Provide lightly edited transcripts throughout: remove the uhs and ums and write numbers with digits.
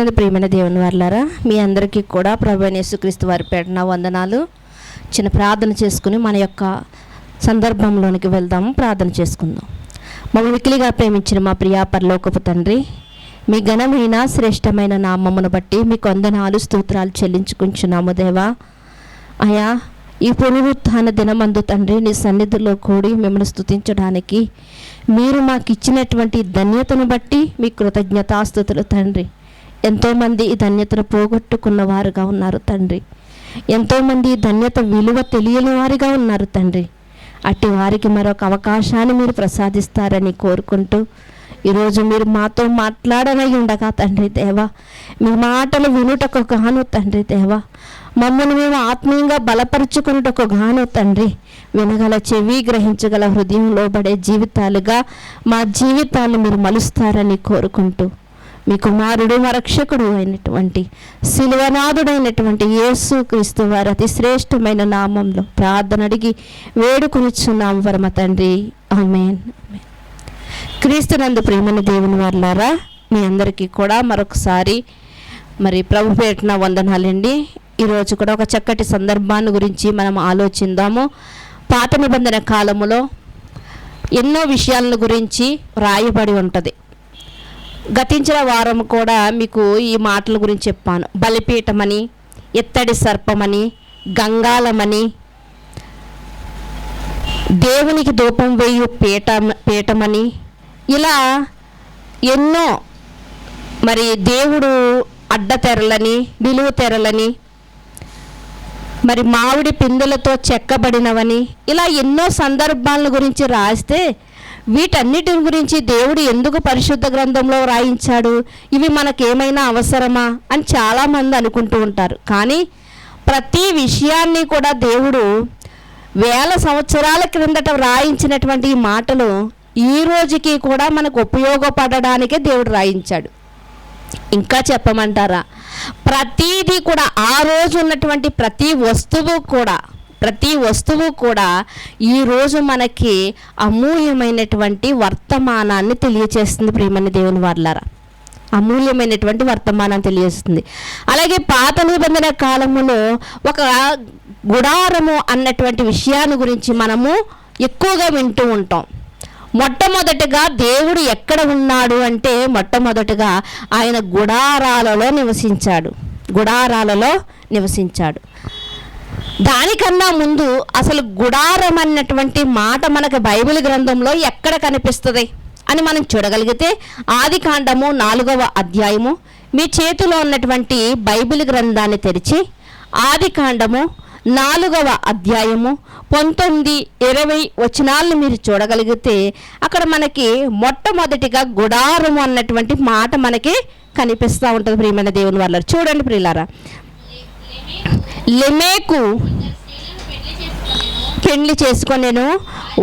క్రీస్తునందు ప్రియమైన దేవుని వారలారా, మీ అందరికీ కూడా ప్రభువైన యేసుక్రీస్తు వారి పేరున వందనాలు. చిన్న ప్రార్థన చేసుకుని మన యొక్క సందర్భంలోనికి వెళ్దాము. ప్రార్థన చేసుకుందాం. మమ్మల్ని మిక్కిలిగా ప్రేమించిన మా ప్రియా పరలోకపు తండ్రి, మీ ఘనమైన శ్రేష్టమైన నామమును బట్టి మీకు వందనాలు స్తోత్రాలు చెల్లించుకుంటున్నాము దేవా. అయా, ఈ పునరుత్థాన దినమందు తండ్రి నీ సన్నిధిలో కూడి మిమ్మల్ని స్తుతించడానికి మీరు మాకు ఇచ్చినటువంటి ధన్యతను బట్టి మీ కృతజ్ఞతాస్తుతులు తండ్రి. ఎంతోమంది ఈ ధన్యతను పోగొట్టుకున్న వారుగా ఉన్నారు తండ్రి. ఎంతోమంది ఈ ధన్యత విలువ తెలియని వారిగా ఉన్నారు తండ్రి. అట్టి వారికి మరొక అవకాశాన్ని మీరు ప్రసాదిస్తారని కోరుకుంటూ, ఈరోజు మీరు మాతో మాట్లాడనై ఉండగా తండ్రి దేవా, మీ మాటలు వినుటకు గాను తండ్రి దేవా, మమ్మల్ని మేము ఆత్మీయంగా బలపరుచుకున్నటకు గాను తండ్రి, వినగల చెవి గ్రహించగల హృదయం లోబడే జీవితాలుగా మా జీవితాన్ని మీరు మలుస్తారని కోరుకుంటూ, మీ కుమారుడు మా రక్షకుడు అయినటువంటి శిలువనాథుడైనటువంటి యేసుక్రీస్తు వారి అతి శ్రేష్టమైన నామంలో ప్రార్థన అడిగి వేడుకొనిచున్నాము పరమ తండ్రి, ఆమేన్. క్రీస్తునందు ప్రియమైన దేవుని వారలారా, మీ అందరికీ కూడా మరొకసారి ప్రభు పేరున వందనాలండి. ఈరోజు కూడా ఒక చక్కటి సందర్భాన్ని గురించి మనం ఆలోచిద్దాము. పాత నిబంధన కాలములో ఎన్నో విషయాలను గురించి రాయబడి ఉంటుంది. గతించిన వారం కూడా మీకు ఈ మాటల గురించి చెప్పాను. బలిపీఠమని, ఎత్తడి సర్పమని, గంగాలమని, దేవునికి ధూపం వేయు పీఠమని, ఇలా ఎన్నో దేవుడు అడ్డతెరలని, నిలువు తెరలని, మామిడి పిందెలతో చెక్కబడినవని, ఇలా ఎన్నో సందర్భాల గురించి రాస్తే వీటన్నిటి గురించి దేవుడు ఎందుకు పరిశుద్ధ గ్రంథంలో రాయించాడు, ఇవి మనకేమైనా అవసరమా అని చాలామంది అనుకుంటూ ఉంటారు. కానీ ప్రతి విషయాన్ని కూడా దేవుడు వేల సంవత్సరాల క్రిందట రాయించినటువంటి ఈ మాటలు ఈ రోజుకి కూడా మనకు ఉపయోగపడడానికే దేవుడు రాయించాడు. ఇంకా చెప్పమంటారా, ప్రతిదీ కూడా ఆ రోజు ఉన్నటువంటి ప్రతి వస్తువు కూడా ఈరోజు మనకి అమూల్యమైనటువంటి వర్తమానాన్ని తెలియచేస్తుంది. ప్రియమైన దేవుని వారలారా, అమూల్యమైనటువంటి వర్తమానాన్ని తెలియజేస్తుంది. అలాగే పాత నిబంధన కాలములో ఒక గుడారము అన్నటువంటి విషయాన్ని గురించి మనము ఎక్కువగా వింటూ ఉంటాం. మొట్టమొదటిగా దేవుడు ఎక్కడ ఉన్నాడు అంటే, మొట్టమొదటిగా ఆయన గుడారాలలో నివసించాడు. దానికన్నా ముందు అసలు గుడారం అన్నటువంటి మాట మనకు బైబిల్ గ్రంథంలో ఎక్కడ కనిపిస్తుంది అని మనం చూడగలిగితే, ఆదికాండము 4వ అధ్యాయము, మీ చేతిలో ఉన్నటువంటి బైబిల్ గ్రంథాన్ని తెరిచి ఆదికాండము 4వ అధ్యాయము 19-20 వచనాలను మీరు చూడగలిగితే, అక్కడ మనకి మొట్టమొదటిగా గుడారము అన్నటువంటి మాట మనకి కనిపిస్తూ ఉంటుంది. ప్రియమైన దేవుని వాళ్ళ చూడండి ప్రియులారా, లెమెకు పెండ్లి చేసుకొనెను,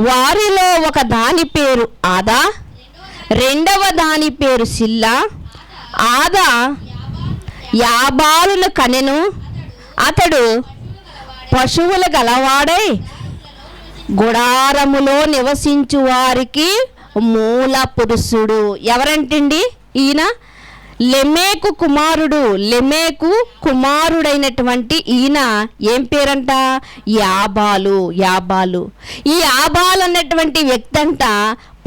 వారిలో ఒక దాని పేరు ఆదా, రెండవ దాని పేరు సిల్లా. ఆదా యాబాలును కనెను, అతడు పశువులు గలవాడై గుడారములో నివసించు వారికి మూల పురుషుడు. ఎవరంటండి ఈయన? లెమెకు కుమారుడైనటువంటి ఈయన ఏం పేరంట? యాబాలు. ఈ యాబాలు అన్నటువంటి వ్యక్తి అంట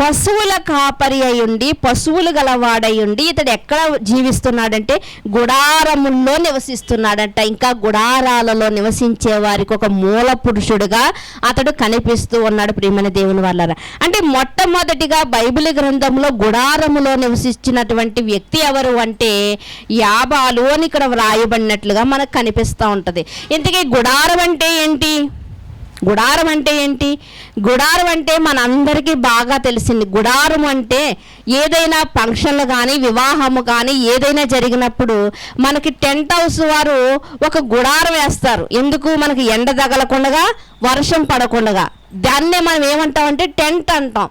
పశువుల కాపరి అయ్యుండి, పశువులు గలవాడయ్యుండి, ఇతడు ఎక్కడ జీవిస్తున్నాడంటే గుడారముల్లో నివసిస్తున్నాడంట. ఇంకా గుడారాలలో నివసించే వారికి ఒక మూల పురుషుడుగా అతడు కనిపిస్తూ ఉన్నాడు. ప్రియమైన దేవుని వాళ్ళారా, అంటే మొట్టమొదటిగా బైబిల్ గ్రంథంలో గుడారములో నివసించినటువంటి వ్యక్తి ఎవరు అంటే యాబాలు అని ఇక్కడ వ్రాయబడినట్లుగా మనకు కనిపిస్తూ ఉంటుంది. ఇంతకీ గుడారం అంటే ఏంటి? గుడారం అంటే మనందరికీ బాగా తెలిసింది. గుడారం అంటే ఏదైనా ఫంక్షన్లు కానీ, వివాహము కానీ ఏదైనా జరిగినప్పుడు మనకి టెంట్ హౌస్ వారు ఒక గుడారం వేస్తారు. ఎందుకు? మనకి ఎండ తగలకుండా, వర్షం పడకుండా. దాన్నే మనం ఏమంటామంటే టెంట్ అంటాం.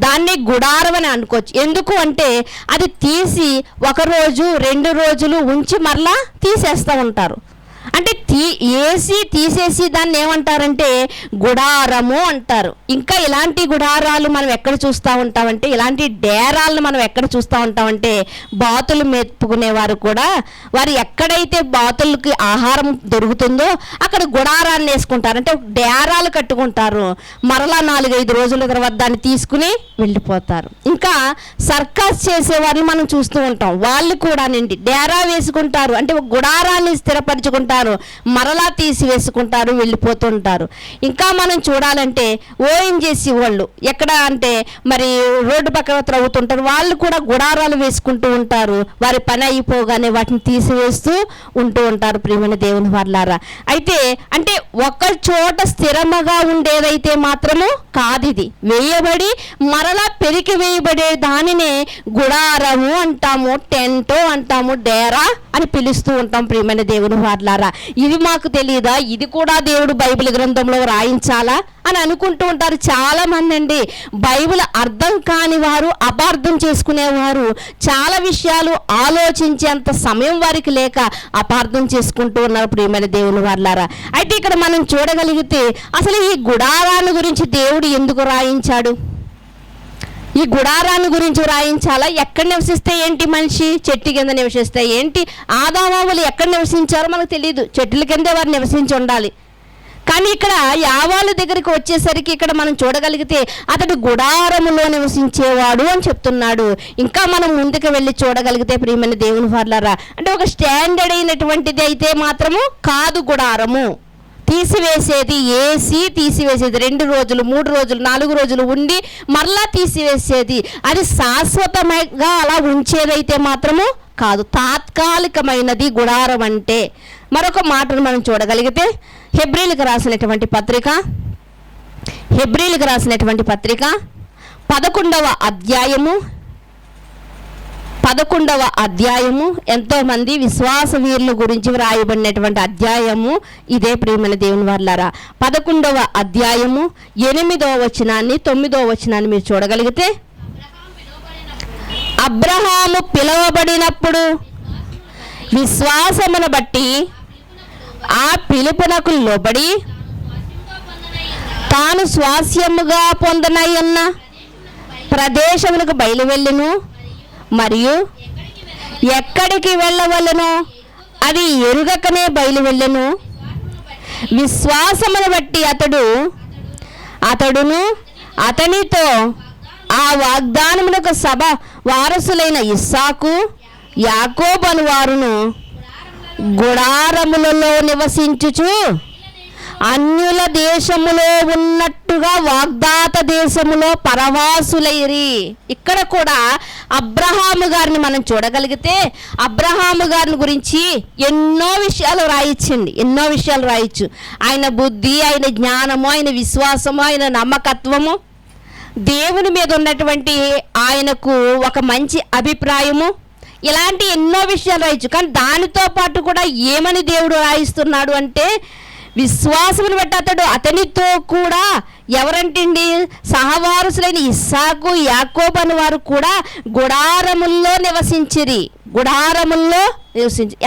దాన్ని గుడారం అని అనుకోవచ్చు. ఎందుకు అంటే అది తీసి 1 రోజు 2 రోజులు ఉంచి మరలా తీసేస్తూ ఉంటారు. అంటే వేసి తీసేసి దాన్ని ఏమంటారంటే గుడారము అంటారు. ఇంకా ఇలాంటి గుడారాలు మనం ఎక్కడ చూస్తూ ఉంటామంటే, ఇలాంటి డేరాలను మనం ఎక్కడ చూస్తూ ఉంటామంటే, బాతులు మెప్పుకునేవారు కూడా వారు ఎక్కడైతే బాతులకి ఆహారం దొరుకుతుందో అక్కడ గుడారాన్ని వేసుకుంటారు, అంటే డేరాలు కట్టుకుంటారు. మరలా 4-5 రోజుల తర్వాత దాన్ని తీసుకుని వెళ్ళిపోతారు. ఇంకా సర్కస్ చేసేవారిని మనం చూస్తూ ఉంటాం. వాళ్ళు కూడా నిండి డేరా వేసుకుంటారు, అంటే ఒక గుడారాన్ని స్థిరపరచుకుంటారు, మరలా తీసివేసుకుంటారు, వెళ్ళిపోతుంటారు. ఇంకా మనం చూడాలంటే ఓఎన్జీసీ వాళ్ళు ఎక్కడ అంటే మరి రోడ్డు పక్కన త్రవ్వుతుంటారు, వాళ్ళు కూడా గుడారాలు వేసుకుంటూ ఉంటారు. వారి పని అయిపోగానే వాటిని తీసివేస్తూ ఉంటూ ఉంటారు. ప్రియమైన దేవుని వాళ్ళారా, అయితే అంటే ఒక చోట స్థిరముగా ఉండేదైతే మాత్రము కాదు, ఇది వేయబడి మరలా పెరికి వేయబడే దానినే గుడారము అంటాము, టెంట్ అంటాము, డేరా అని పిలుస్తూ ఉంటాం. ప్రియమైన దేవుని వాళ్ళారా, ఇది మాకు తెలియదా, ఇది కూడా దేవుడు బైబిల్ గ్రంథంలో రాయించాలా అని అనుకుంటూ ఉంటారు చాలా మంది అండి. బైబిల్ అర్థం కాని వారు, అపార్థం చేసుకునేవారు, చాలా విషయాలు ఆలోచించేంత సమయం వారికి లేక అపార్థం చేసుకుంటూ ఉన్నారు. ప్రియమైన దేవుని వాళ్ళారా, అయితే ఇక్కడ మనం చూడగలిగితే అసలు ఈ గుడారాన్ని గురించి దేవుడు ఎందుకు రాయించాడు? ఈ గుడారాన్ని గురించి రాయించాలా? ఎక్కడ నివసిస్తే ఏంటి, మనిషి చెట్టు కింద నివసిస్తే ఏంటి? ఆదామావులు ఎక్కడ నివసించారో మనకు తెలియదు, చెట్ల కిందే వారు నివసించి ఉండాలి. కానీ ఇక్కడ యావాళ్ళ దగ్గరికి వచ్చేసరికి ఇక్కడ మనం చూడగలిగితే అతడు గుడారములో నివసించేవాడు అని చెప్తున్నాడు. ఇంకా మనం ముందుకు వెళ్ళి చూడగలిగితే ప్రియమైన దేవుని వాళ్ళారా, అంటే ఒక స్టాండర్డ్ అయినటువంటిది అయితే మాత్రము కాదు గుడారము. తీసివేసేది, వేసి తీసివేసేది, 2 రోజులు 3 రోజులు 4 రోజులు ఉండి మరలా తీసివేసేది, అది శాశ్వతంగా అలా ఉంచేదైతే మాత్రము కాదు, తాత్కాలికమైనది గుడారం అంటే. మరొక మాటను మనం చూడగలిగితే హెబ్రీలకు రాసినటువంటి పత్రిక 11వ అధ్యాయము ఎంతోమంది విశ్వాస వీరుల గురించి వ్రాయబడినటువంటి అధ్యాయము ఇదే. ప్రియమైన దేవుని వాళ్ళారా, 11వ అధ్యాయము 8వ వచనాన్ని 9వ వచనాన్ని మీరు చూడగలిగితే, అబ్రహాము పిలువబడినప్పుడు విశ్వాసమును బట్టి ఆ పిలుపునకు లోబడి తాను స్వాస్యముగా పొందనయ్యున్న ప్రదేశములకు బయలువెళ్ళును, మరియు ఎక్కడికి వెళ్ళవలెనో అది ఎరుగకనే బయలువెళ్ళెను. విశ్వాసమును బట్టి అతడును అతనితో ఆ వాగ్దానమునకు సభ వారసులైన ఇస్సాకు, యాకోబు అను వారును గుడారములలో నివసించుచు అన్యుల దేశములో ఉన్నట్టుగా వాగ్దాత దేశములో పరవాసులైరి. ఇక్కడ కూడా అబ్రహాము గారిని మనం చూడగలిగితే అబ్రహాము గారిని గురించి ఎన్నో విషయాలు రాయొచ్చు. ఆయన బుద్ధి, ఆయన జ్ఞానము, ఆయన విశ్వాసము, ఆయన నమ్మకత్వము, దేవుని మీద ఉన్నటువంటి ఆయనకు ఒక మంచి అభిప్రాయము, ఇలాంటి ఎన్నో విషయాలు రాయొచ్చు. కానీ దానితో పాటు కూడా ఏమని దేవుడు రాయిస్తున్నాడు అంటే, విశ్వాసమును బట్టి అతనితో కూడా ఎవరంటండి, సహవారసులైన ఇస్సాకు, యాకోబు అని వారు కూడా గుడారముల్లో నివసించిరి.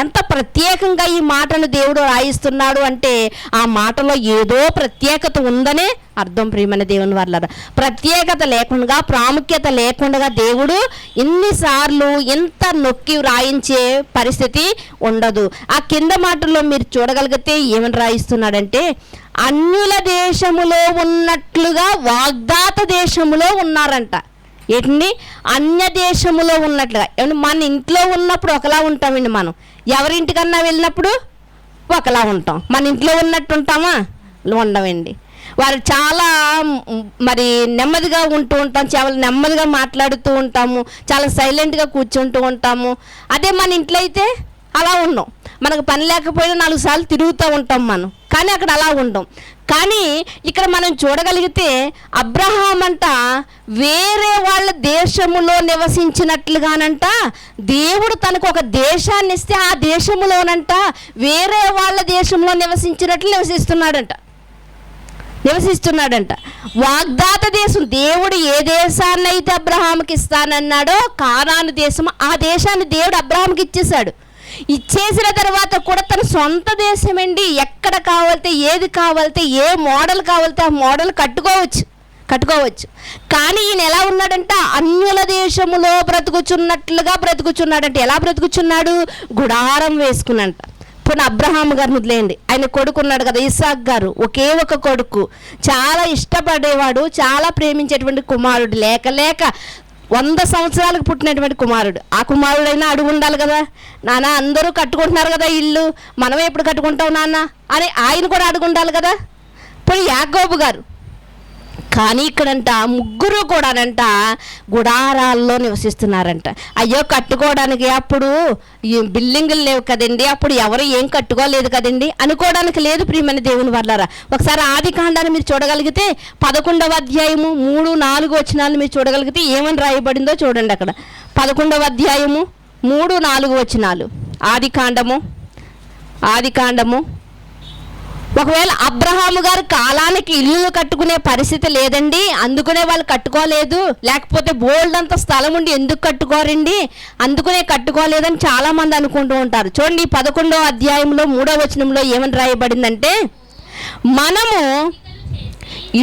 ఎంత ప్రత్యేకంగా ఈ మాటను దేవుడు రాయిస్తున్నాడు అంటే ఆ మాటలో ఏదో ప్రత్యేకత ఉందనే అర్థం. ప్రియమైన దేవుని వాళ్ళారా, ప్రత్యేకత లేకుండా, ప్రాముఖ్యత లేకుండా దేవుడు ఇన్నిసార్లు ఇంత నొక్కి రాయించే పరిస్థితి ఉండదు. ఆ కింద మాటల్లో మీరు చూడగలిగితే ఏమని రాయిస్తున్నాడంటే, అన్యుల దేశములో ఉన్నట్లుగా వాగ్దాత దేశములో ఉన్నారంట. ఏంటండి, అన్య దేశములో ఉన్నట్లుగా. ఏమంటే మన ఇంట్లో ఉన్నప్పుడు ఒకలా ఉంటామండి, మనం ఎవరింటికన్నా వెళ్ళినప్పుడు ఒకలా ఉంటాం. మన ఇంట్లో ఉన్నట్టు ఉంటామా? ఉండమండి. వారు చాలా మరి నెమ్మదిగా ఉంటూ ఉంటాం, చాలా నెమ్మదిగా మాట్లాడుతూ ఉంటాము, చాలా సైలెంట్గా కూర్చుంటూ ఉంటాము. అదే మన ఇంట్లో అయితే అలా ఉన్నాం, మనకు పని లేకపోయినా 4 సార్లు తిరుగుతూ ఉంటాం మనం, కానీ అక్కడ అలా ఉండం. కానీ ఇక్కడ మనం చూడగలిగితే అబ్రహాం అంట వేరే వాళ్ళ దేశములో నివసించినట్లుగానంట దేవుడు తనకు ఒక దేశాన్ని ఇస్తే ఆ దేశములోనంట వేరే వాళ్ళ దేశంలో నివసిస్తున్నాడంట. వాగ్దాత దేశం, దేవుడు ఏ దేశాన్ని అయితే అబ్రహాంకి ఇస్తానన్నాడో కానాను దేశం, ఆ దేశాన్ని దేవుడు అబ్రహాంకి ఇచ్చేశాడు. ఇచ్చేసిన తర్వాత కూడా తన సొంత దేశం అండి, ఎక్కడ కావాలితే ఏది కావాలితే ఏ మోడల్ కావాలితే ఆ మోడల్ కట్టుకోవచ్చు. కానీ ఈయన ఎలా ఉన్నాడంట, అన్యుల దేశములో బ్రతుకుచున్నట్లుగా బ్రతుకుచున్నాడంట. ఎలా బ్రతుకుచున్నాడు? గుడారం వేసుకున్నంట. ఇప్పుడు అబ్రహాం గారిని వదిలేయండి, ఆయన కొడుకు ఉన్నాడు కదా ఇస్సాక్ గారు, ఒకే ఒక కొడుకు, చాలా ఇష్టపడేవాడు, చాలా ప్రేమించేటువంటి కుమారుడు, లేక 100 సంవత్సరాలకు పుట్టినటువంటి కుమారుడు. ఆ కుమారుడైనా అడుగు ఉండాలి కదా, నాన్న అందరూ కట్టుకుంటున్నారు కదా ఇల్లు, మనమే ఎప్పుడు కట్టుకుంటాం నాన్న అని ఆయన కూడా అడుగు ఉండాలి కదా. ఇప్పుడు యాకోబు గారు, కానీ ఇక్కడంట ముగ్గురు కూడానంట గుడారాల్లో నివసిస్తున్నారంట. అయ్యో కట్టుకోవడానికి అప్పుడు ఈ బిల్డింగులు లేవు కదండి, అప్పుడు ఎవరు ఏం కట్టుకోలేదు కదండి అనుకోవడానికి లేదు ప్రియమైన దేవుని వాళ్ళారా. ఒకసారి ఆదికాండాన్ని మీరు చూడగలిగితే 11వ అధ్యాయము 3-4 వచనాలు మీరు చూడగలిగితే ఏమని రాయబడిందో చూడండి. అక్కడ 11వ అధ్యాయము 3-4 వచనాలు. ఆదికాండము ఒకవేళ అబ్రహాము గారు కాలానికి ఇల్లు కట్టుకునే పరిస్థితి లేదండి, అందుకునే వాళ్ళు కట్టుకోలేదు, లేకపోతే బోల్డ్ అంత స్థలం ఉండి ఎందుకు కట్టుకోరండి, అందుకునే కట్టుకోలేదని చాలామంది అనుకుంటూ ఉంటారు. చూడండి 11వ అధ్యాయంలో 3వ వచనంలో ఏమని రాయబడిందంటే, మనము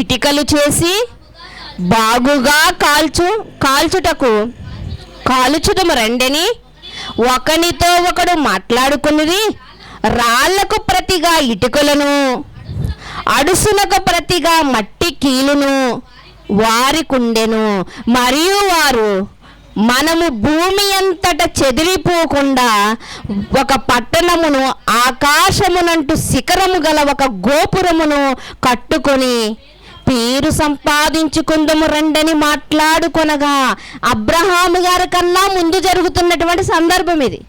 ఇటుకలు చేసి బాగుగా కాల్చుటము రండని ఒకనితో ఒకడు మాట్లాడుకున్నది. రాళ్లకు ప్రతిగా ఇటుకలను, అడుసులకు ప్రతిగా మట్టి కీలును వారికుండెను. మరియు వారు మనము భూమి అంతటా చెదిరిపోకుండా ఒక పట్టణమును, ఆకాశమునంటూ శిఖరము గల ఒక గోపురమును కట్టుకొని పేరు సంపాదించుకుందము రండని మాట్లాడుకొనగా, అబ్రహాము గారి కన్నా ముందు జరుగుతున్నటువంటి సందర్భం ఇది.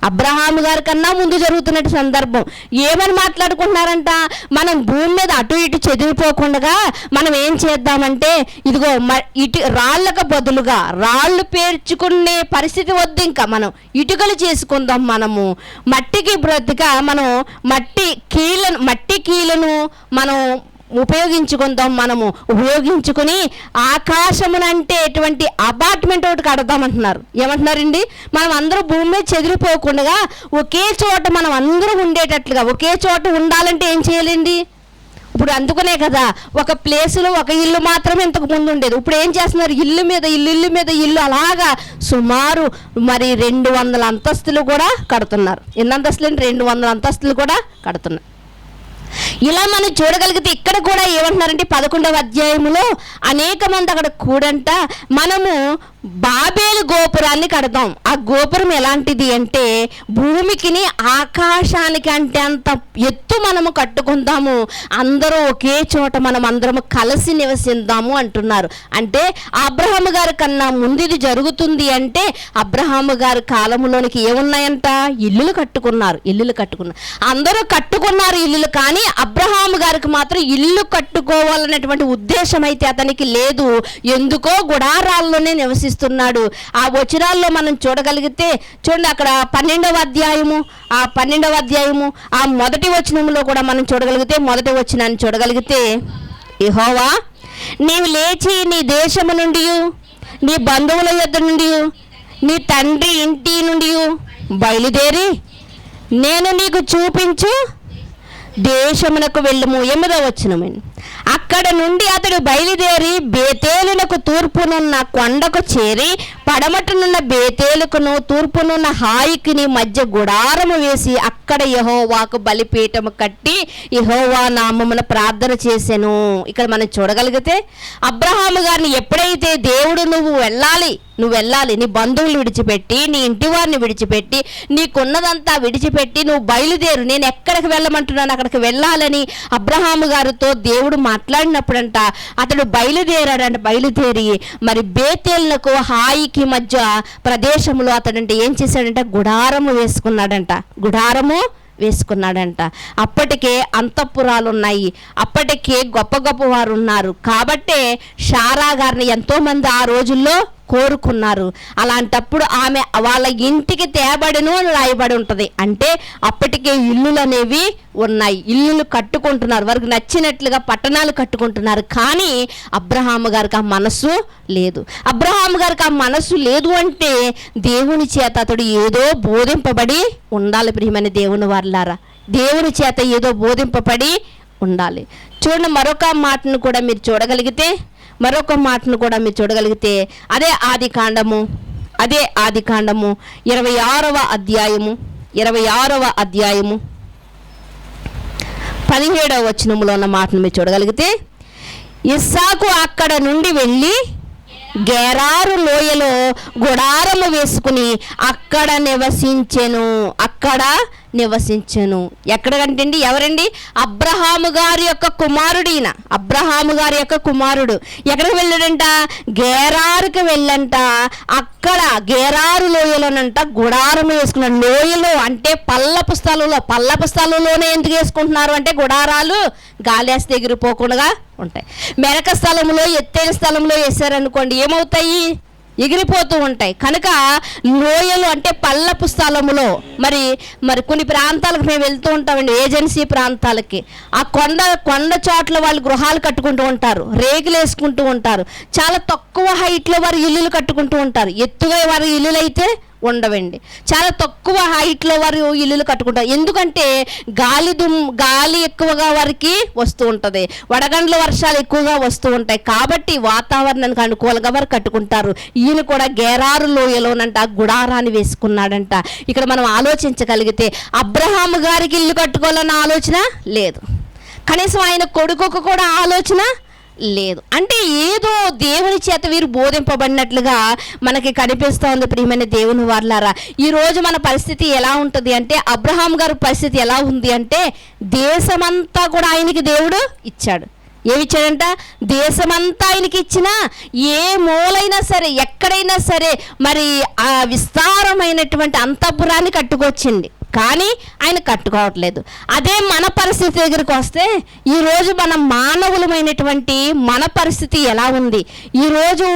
అబ్రహాము గారి కన్నా ముందు జరుగుతున్నట్టు సందర్భం. ఏమని మాట్లాడుకుంటున్నారంట, మనం భూమి మీద అటు ఇటు చెదిరిపోకుండా మనం ఏం చేద్దామంటే, ఇదిగో రాళ్ళకు బదులుగా రాళ్ళు పేర్చుకునే పరిస్థితి వద్దు, ఇంకా మనం ఇటుకలు చేసుకుందాం. మనము మట్టికి బ్రతిగా మనం మట్టి కీలను మనం ఉపయోగించుకుని ఆకాశమునంటే ఎటువంటి అపార్ట్మెంట్ ఒకటి కడదామంటున్నారు. ఏమంటున్నారండి, మనం అందరూ భూమి మీద చెదిరిపోకుండా ఒకే చోట మనం అందరూ ఉండేటట్లుగా, ఒకే చోట ఉండాలంటే ఏం చేయాలండి? ఇప్పుడు అందుకునే కదా ఒక ప్లేసులో ఒక ఇల్లు మాత్రమే ఇంతకు ముందు ఉండేది. ఇప్పుడు ఏం చేస్తున్నారు, ఇల్లు మీద ఇల్లు అలాగా సుమారు మరి 200 అంతస్తులు కూడా కడుతున్నారు. ఎన్ని అంతస్తులు? 200 అంతస్తులు కూడా కడుతున్నారు. ఇలా మనం చూడగలిగితే ఇక్కడ కూడా ఏమంటున్నారంటే 11వ అధ్యాయంలో అనేక మంది అక్కడ కూడంట మనము బాబేలు గోపురాన్ని కడదాం. ఆ గోపురం ఎలాంటిది అంటే భూమికిని ఆకాశానికి అంటే అంత ఎత్తు మనము కట్టుకుందాము, అందరూ ఒకే చోట మనం అందరము కలిసి నివసిద్దాము అంటున్నారు. అంటే అబ్రహాము గారి కన్నా ముందు ఇది జరుగుతుంది అంటే అబ్రహాము గారి కాలంలోనికి ఏమున్నాయంట, ఇల్లులు కట్టుకున్నారు. అందరూ కట్టుకున్నారు ఇల్లులు, కానీ అబ్రహాము గారికి మాత్రం ఇల్లు కట్టుకోవాలనేటువంటి ఉద్దేశం అయితే అతనికి లేదు. ఎందుకో గుడారాల్లోనే నివసిస్తున్నాడు. ఆ వచనాల్లో మనం చూడగలిగితే చూడండి, అక్కడ 12వ అధ్యాయము ఆ మొదటి వచనంలో కూడా మనం చూడగలిగితే, మొదటి వచనాన్ని చూడగలిగితే, యెహోవా నీవు లేచి నీ దేశము నుండి, నీ బంధువుల యొద్ద నుండి, నీ తండ్రి ఇంటి నుండి బయలుదేరి నేను నీకు చూపించు దేశమునకు వెళ్ళము. 8వ వచనం. అక్కడ నుండి అతడు బయలుదేరి బేతేలునకు తూర్పునున్న కొండకు చేరి పడమటనున్న బేతేలుకును తూర్పునున్న హాయికిని మధ్య గుడారము వేసి అక్కడ యెహోవాకు బలిపీఠము కట్టి యెహోవా నామమున ప్రార్థన చేసెను. ఇక్కడ మనం చూడగలిగితే అబ్రహాము గారిని ఎప్పుడైతే దేవుడు నువ్వు వెళ్ళాలి, నీ బంధువులు విడిచిపెట్టి, నీ ఇంటి వారిని విడిచిపెట్టి, నీకున్నదంతా విడిచిపెట్టి నువ్వు బయలుదేరు, నేను ఎక్కడికి వెళ్ళమంటున్నాను అక్కడికి వెళ్ళాలని అబ్రహాము గారితో దేవుడు మాట్లాడినప్పుడంట అతడు బయలుదేరి మరి బేతేలునకు హాయికి మధ్య ప్రదేశంలో అతడంటే ఏం చేశాడంట, గుడారము వేసుకున్నాడంట. అప్పటికే అంతఃపురాలు ఉన్నాయి, అప్పటికే గొప్ప వారు ఉన్నారు. కాబట్టే శారా గారిని ఎంతోమంది ఆ రోజుల్లో కోరుకున్నారు. అలాంటప్పుడు ఆమె వాళ్ళ ఇంటికి తేబడిను అని రాయబడి ఉంటుంది. అంటే అప్పటికే ఇల్లులు అనేవి ఉన్నాయి, ఇల్లులు కట్టుకుంటున్నారు, వారికి నచ్చినట్లుగా పట్టణాలు కట్టుకుంటున్నారు. కానీ అబ్రహాము గారికి ఆ మనసు లేదు. అబ్రహాము గారికి ఆ మనసు లేదు అంటే దేవుని చేత అతడు ఏదో బోధింపబడి ఉండాలి. ప్రియమైన దేవుని వారలారా, దేవుని చేత ఏదో బోధింపబడి ఉండాలి. చూడండి, మరొక మాటను కూడా మీరు చూడగలిగితే అదే ఆది కాండము 26వ అధ్యాయము 17వ వచనంలో ఉన్న మాటను మీరు చూడగలిగితే, ఇస్సాకు అక్కడ నుండి వెళ్ళి గెరారు లోయలో గుడారము వేసుకుని అక్కడ నివసించెను. ఎక్కడంటే ఎవరండి? అబ్రహాము గారి యొక్క కుమారుడు. ఎక్కడికి వెళ్ళాడంట? గెరారుకి వెళ్ళంట. అక్కడ గెరారు లోయలోనంట గుడారము వేసుకున్నాడు. లోయలో అంటే పల్లపు స్థలంలోనే ఎందుకు వేసుకుంటున్నారు అంటే గుడారాలు గాలేస్తే ఎగిరిపోకుండా ఉంటాయి. మెరక స్థలంలో, ఎత్తైన స్థలంలో వేసారనుకోండి ఏమవుతాయి? ఎగిరిపోతూ ఉంటాయి. కనుక లోయలు అంటే పల్లపు స్థలములో మరి కొన్ని ప్రాంతాలకు మేము వెళ్తూ ఉంటామండి, ఏజెన్సీ ప్రాంతాలకి. ఆ కొండ చోట్ల వాళ్ళు గృహాలు కట్టుకుంటూ ఉంటారు, రేకులు వేసుకుంటూ ఉంటారు. చాలా తక్కువ హైట్లో వారు ఇల్లులు కట్టుకుంటూ ఉంటారు. ఎత్తుగా వారి ఇల్లులు అయితే ఉండవండి, చాలా తక్కువ హైట్లో వారు ఇల్లులు కట్టుకుంటారు. ఎందుకంటే గాలి ఎక్కువగా వారికి వస్తూ ఉంటుంది, వడగండ్ల వర్షాలు ఎక్కువగా వస్తూ ఉంటాయి. కాబట్టి వాతావరణానికి అనుకూలంగా వారు కట్టుకుంటారు. ఈయన కూడా గెరారు లోయలోనంట గుడారాన్ని వేసుకున్నాడంట. ఇక్కడ మనం ఆలోచించగలిగితే అబ్రహాము గారికి ఇల్లు కట్టుకోవాలన్న ఆలోచన లేదు, కనీసం ఆయన కొడుకుకు కూడా ఆలోచన లేదు. అంటే ఏదో దేవుని చేత వీరు బోధింపబడినట్లుగా మనకి కనిపిస్తూ ఉంది. ప్రియమైన దేవుని వారలారా, ఈరోజు మన పరిస్థితి ఎలా ఉంటుంది అంటే, అబ్రహాం గారి పరిస్థితి ఎలా ఉంది అంటే, దేశమంతా కూడా ఆయనకి దేవుడు ఇచ్చాడు. ఏమిచ్చాడంట? దేశమంతా ఆయనకి ఇచ్చినా ఏ మూలైనా సరే, ఎక్కడైనా సరే మరి ఆ విస్తారమైనటువంటి అంతఃపురాన్ని కట్టుకొచ్చింది, కానీ ఆయన కట్టుకోవట్లేదు. అదే మన పరిస్థితి దగ్గరికి వస్తే ఈరోజు మన మానవులమైనటువంటి మన పరిస్థితి ఎలా ఉంది? ఈరోజు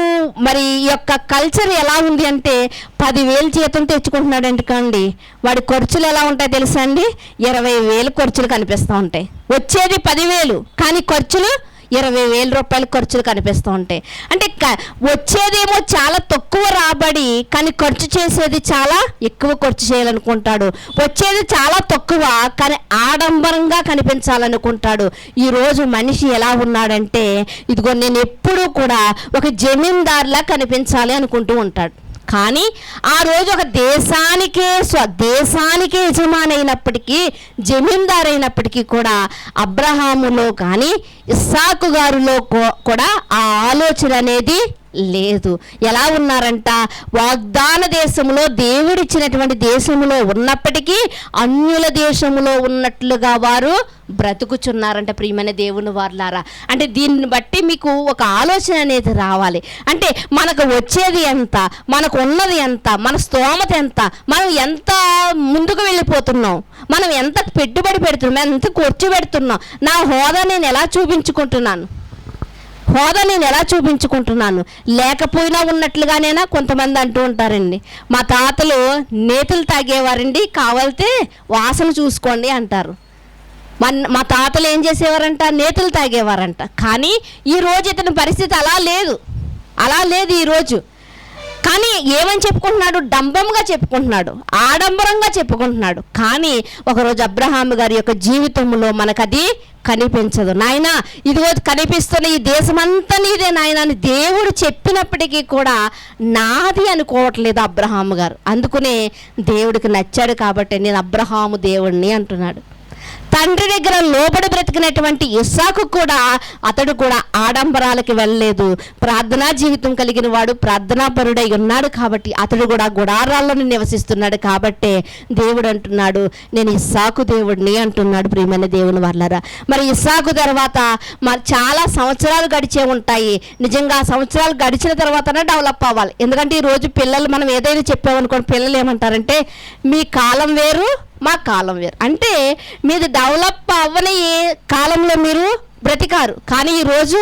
మరి ఈ యొక్క కల్చర్ ఎలా ఉంది అంటే, 10,000 జీతం తెచ్చుకుంటున్నాడండి కండి, వాడి ఖర్చులు ఎలా ఉంటాయి తెలుసా అండి? 20,000 ఖర్చులు కనిపిస్తూ ఉంటాయి. వచ్చేది 10,000 కానీ ఖర్చులు 20,000 రూపాయల ఖర్చులు కనిపిస్తూ ఉంటాయి. అంటే వచ్చేదేమో చాలా తక్కువ రాబడి, కానీ ఖర్చు చేసేది చాలా ఎక్కువ ఖర్చు చేయాలనుకుంటాడు. వచ్చేది చాలా తక్కువ కానీ ఆడంబరంగా కనిపించాలనుకుంటాడు. ఈరోజు మనిషి ఎలా ఉన్నాడంటే, ఇదిగో నేను ఎప్పుడూ కూడా ఒక జమీందారులా కనిపించాలి అనుకుంటూ ఉంటాడు. కానీ ఆ రోజు ఒక దేశానికే యజమాని అయినప్పటికీ, జమీందారు అయినప్పటికీ కూడా అబ్రహాములో కానీ ఇస్సాకు గారిలో కూడా ఆ ఆలోచన అనేది లేదు. ఎలా ఉన్నారంట? వాగ్దాన దేశంలో, దేవుడిచ్చినటువంటి దేశంలో ఉన్నప్పటికీ అన్యుల దేశంలో ఉన్నట్లుగా వారు బ్రతుకుచున్నారంట. ప్రియమైన దేవుని వారలారా, అంటే దీన్ని బట్టి మీకు ఒక ఆలోచన అనేది రావాలి. అంటే మనకు వచ్చేది ఎంత, మనకు ఉన్నది ఎంత, మన స్తోమత ఎంత, మనం ఎంత ముందుకు వెళ్ళిపోతున్నాం, మనం ఎంత పెట్టుబడి పెడుతున్నాం, ఎంత ఖర్చు పెడుతున్నాం, నా హోదా నేను ఎలా చూపించుకుంటున్నాను, లేకపోయినా ఉన్నట్లుగానేనా? కొంతమంది అంటూ ఉంటారండి, మా తాతలు నేతులు తాగేవారండి, కావాలితే వాసన చూసుకోండి అంటారు. మా తాతలు ఏం చేసేవారంట? నేతులు తాగేవారంట. కానీ ఈరోజు ఇతని పరిస్థితి అలా లేదు ఈరోజు. కానీ ఏమని చెప్పుకుంటున్నాడు? డంబంగా చెప్పుకుంటున్నాడు, ఆడంబరంగా చెప్పుకుంటున్నాడు. కానీ ఒకరోజు అబ్రహాము గారి యొక్క జీవితంలో మనకది కనిపించదు. నాయన ఇదిగో కనిపిస్తున్న ఈ దేశమంతా నీదే నాయన అని దేవుడు చెప్పినప్పటికీ కూడా నాది అనుకోవట్లేదు అబ్రహాము గారు. అందుకనే దేవుడికి నచ్చాడు కాబట్టి నేను అబ్రహాము దేవుడిని అంటున్నాడు. తండ్రి దగ్గర లోబడి బ్రతికినటువంటి ఇస్సాకు కూడా అతడు కూడా ఆడంబరాలకి వెళ్ళలేదు. ప్రార్థనా జీవితం కలిగిన వాడు, ప్రార్థనాపరుడై ఉన్నాడు కాబట్టి అతడు కూడా గుడారాలను నివసిస్తున్నాడు. కాబట్టే దేవుడు అంటున్నాడు నేను ఇస్సాకు దేవుడిని అంటున్నాడు. ప్రియమైన దేవుని వాళ్ళారా, మరి ఇస్సాకు తర్వాత మరి చాలా సంవత్సరాలు గడిచే ఉంటాయి. నిజంగా ఆ సంవత్సరాలు గడిచిన తర్వాతనే డెవలప్ అవ్వాలి. ఎందుకంటే ఈరోజు పిల్లలు మనం ఏదైనా చెప్పామనుకోండి, పిల్లలు ఏమంటారంటే మీ కాలం వేరు మా కాలం వేరు. అంటే మీది డెవలప్ అవ్వని కాలంలో మీరు బ్రతికారు, కానీ ఈరోజు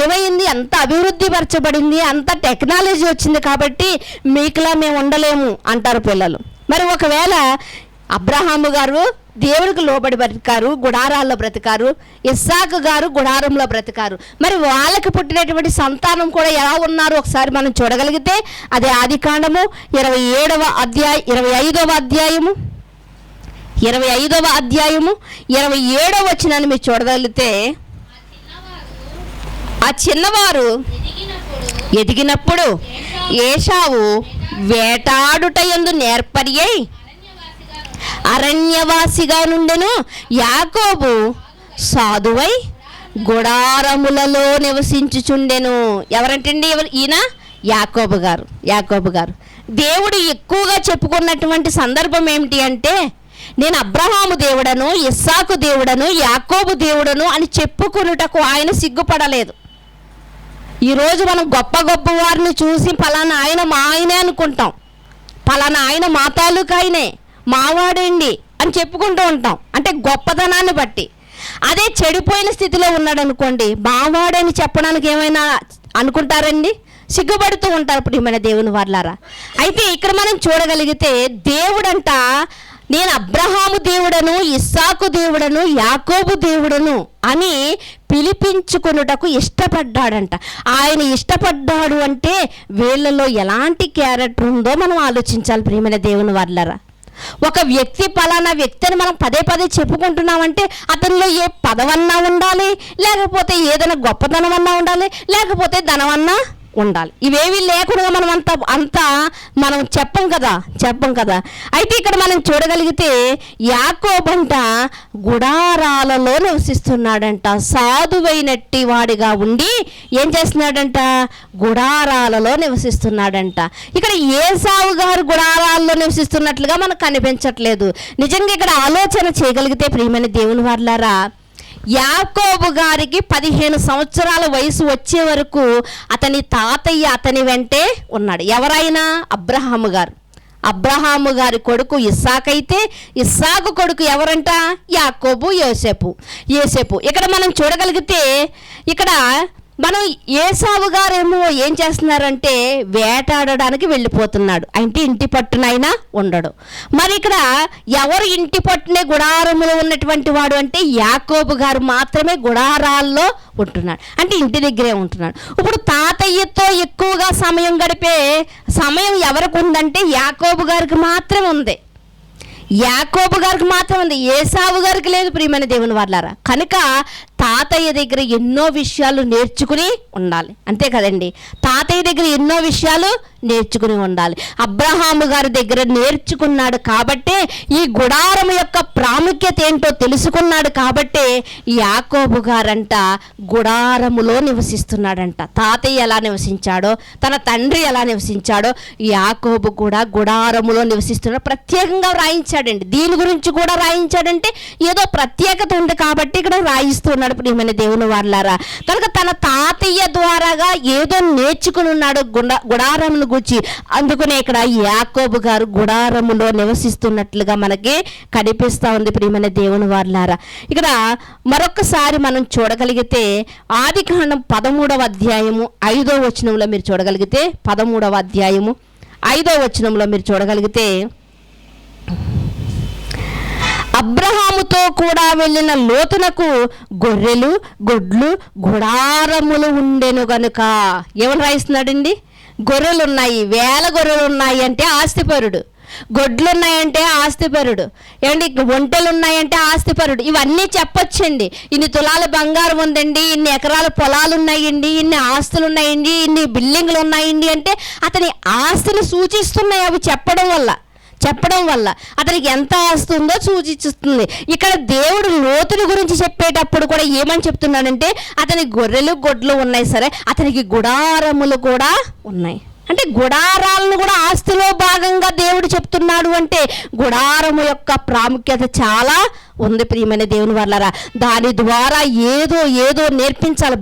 ఏమైంది? అంత అభివృద్ధి పరచబడింది, అంత టెక్నాలజీ వచ్చింది కాబట్టి మీకులా మేము ఉండలేము అంటారు పిల్లలు. మరి ఒకవేళ అబ్రహాము గారు దేవుడికి లోబడి బ్రతికారు, గుడారాల్లో బ్రతికారు, ఇస్సాకు గారు గుడారంలో బ్రతికారు. మరి వాళ్ళకి పుట్టినటువంటి సంతానం కూడా ఎలా ఉన్నారు ఒకసారి మనం చూడగలిగితే అదే ఆదికాండము 25వ అధ్యాయము 27వ వచనాన్ని మీరు చూడగలిగితే, ఆ చిన్నవారు ఎదిగినప్పుడు ఏశావు వేటాడుట యందు నేర్పరి అయి అరణ్యవాసిగా నుండెను, యాకోబు సాధువై గుడారములలో నివసించుచుండెను. ఎవరంటండి? ఈయన యాకోబు గారు. దేవుడు ఎక్కువగా చెప్పుకున్నటువంటి సందర్భం ఏమిటి అంటే, నేను అబ్రహాము దేవుడను, ఇస్సాకు దేవుడను, యాకోబు దేవుడను అని చెప్పుకొనుటకు ఆయన సిగ్గుపడలేదు. ఈరోజు మనం గొప్ప గొప్ప వారిని చూసి పలానా ఆయన మా ఆయనే అనుకుంటాం, పలానా ఆయన మా తాలూకు ఆయనే, మావాడండి అని చెప్పుకుంటూ ఉంటాం, అంటే గొప్పతనాన్ని బట్టి. అదే చెడిపోయిన స్థితిలో ఉన్నాడు అనుకోండి, మావాడని చెప్పడానికి ఏమైనా అనుకుంటారండి? సిగ్గుపడుతూ ఉంటారు ప్రియమైన దేవుని వాళ్ళారా. అయితే ఇక్కడ మనం చూడగలిగితే దేవుడంట నేను అబ్రహాము దేవుడను, ఇస్సాకు దేవుడను, యాకోబు దేవుడను అని పిలిపించుకొనుటకు ఇష్టపడ్డాడంట. ఆయన ఇష్టపడ్డాడు అంటే వీళ్ళలో ఎలాంటి క్యారెక్టర్ ఉందో మనం ఆలోచించాలి ప్రియమైన దేవుని వాళ్ళారా. ఒక వ్యక్తి పలానా వ్యక్తిని మనం పదే చెప్పుకుంటున్నామంటే అతనిలో ఏ పదవన్నా ఉండాలి, లేకపోతే ఏదైనా గొప్పతనం అన్నా ఉండాలి, లేకపోతే ధనమన్నా ఉండాలి. ఇవేవి లేకుండా మనం అంతా మనం చెప్పం కదా. అయితే ఇక్కడ మనం చూడగలిగితే యాకోబంట గుడారాలలో నివసిస్తున్నాడంట. సాధువైనట్టి వాడిగా ఉండి ఏం చేస్తున్నాడంట? గుడారాలలో నివసిస్తున్నాడంట. ఇక్కడ ఏసావు గారు గుడారాల్లో నివసిస్తున్నట్లుగా మనకు కనిపించట్లేదు. నిజంగా ఇక్కడ ఆలోచన చేయగలిగితే ప్రియమైన దేవుని వారలారా, యాకోబు గారికి 15 సంవత్సరాల వయసు వచ్చే వరకు అతని తాతయ్య అతని వెంటే ఉన్నాడు. ఎవరైనా? అబ్రహాము గారి కొడుకు ఇస్సాకైతే, ఇస్సాకు కొడుకు ఎవరంట? యాకోబు, యోసేపు. ఇక్కడ మనం చూడగలిగితే ఇక్కడ మనం ఏసావు గారేమో ఏం చేస్తున్నారంటే వేటాడడానికి వెళ్ళిపోతున్నాడు, అంటే ఇంటి పట్టునైనా ఉండడు. మరి ఇక్కడ ఎవరు ఇంటి పట్టునే గుడారములో ఉన్నటువంటి వాడు అంటే యాకోబు గారు మాత్రమే గుడారాల్లో ఉంటున్నాడు, అంటే ఇంటి దగ్గరే ఉంటున్నాడు. ఇప్పుడు తాతయ్యతో ఎక్కువగా సమయం గడిపే సమయం ఎవరికి ఉందంటే యాకోబు గారికి మాత్రమే ఉంది. ఏసావు గారికి లేదు ప్రియమైన దేవుని వాళ్ళారా. కనుక తాతయ్య దగ్గర ఎన్నో విషయాలు నేర్చుకుని ఉండాలి, అంతే కదండి. తాతయ్య దగ్గర ఎన్నో విషయాలు నేర్చుకుని ఉండాలి. అబ్రహాము గారి దగ్గర నేర్చుకున్నాడు కాబట్టే ఈ గుడారం యొక్క ప్రాముఖ్యత ఏంటో తెలుసుకున్నాడు కాబట్టే యాకోబు గారంట గుడారములో నివసిస్తున్నాడంట. తాతయ్య ఎలా నివసించాడో, తన తండ్రి ఎలా నివసించాడో యాకోబు కూడా గుడారములో నివసిస్తున్నాడు. ప్రత్యేకంగా రాయించాడండి. దీని గురించి కూడా రాయించాడంటే ఏదో ప్రత్యేకత ఉంది కాబట్టి ఇక్కడ రాయిస్తున్నాడు ప్రియమైన దేవుని వాళ్ళారా. కనుక తన తాతయ్య ద్వారాగా ఏదో నేర్చుకుని ఉన్నాడు గుడారమును గురించి. అందుకనే ఇక్కడ యాకోబు గారు గుడారములో నివసిస్తున్నట్లుగా మనకి కనిపిస్తూ ఉంది ప్రియమైన దేవుని వాళ్ళారా. ఇక్కడ మరొకసారి మనం చూడగలిగితే ఆదికాండం 13వ అధ్యాయము 5వ వచనంలో మీరు చూడగలిగితే, 13వ అధ్యాయము 5వ వచనంలో మీరు చూడగలిగితే, అబ్రహాముతో కూడా వెళ్ళిన లోతునకు గొర్రెలు, గొడ్లు, గుడారములు ఉండెను గనుక. ఏమని రాయిస్తున్నాడండి? గొర్రెలు ఉన్నాయి, వేల గొర్రెలు ఉన్నాయి అంటే ఆస్తిపరుడు, గొడ్లు ఉన్నాయంటే ఆస్తిపరుడు, ఏమండి ఒంటెలు ఉన్నాయంటే ఆస్తిపరుడు. ఇవన్నీ చెప్పొచ్చండి. ఇన్ని తులాల బంగారం ఉందండి, ఇన్ని ఎకరాల పొలాలు ఉన్నాయండి, ఇన్ని ఆస్తులు ఉన్నాయండి, ఇన్ని బిల్డింగ్లు ఉన్నాయండి అంటే అతని ఆస్తిని సూచిస్తున్నాయి అవి చెప్పడం వల్ల అతనికి ఎంత ఆస్తి ఉందో సూచిస్తుంది. ఇక్కడ దేవుడు లోతుని గురించి చెప్పేటప్పుడు కూడా ఏమని చెప్తున్నాడంటే అతని గొర్రెలు, గొడ్లు ఉన్నాయి సరే, అతనికి గుడారములు కూడా ఉన్నాయి. అంటే గుడారాలను కూడా ఆస్తిలో భాగంగా దేవుడు చెప్తున్నాడు అంటే గుడారము యొక్క ప్రాముఖ్యత చాలా ఉంది ప్రియమైన దేవుని వాళ్ళారా. దాని ద్వారా ఏదో నేర్పించాలి.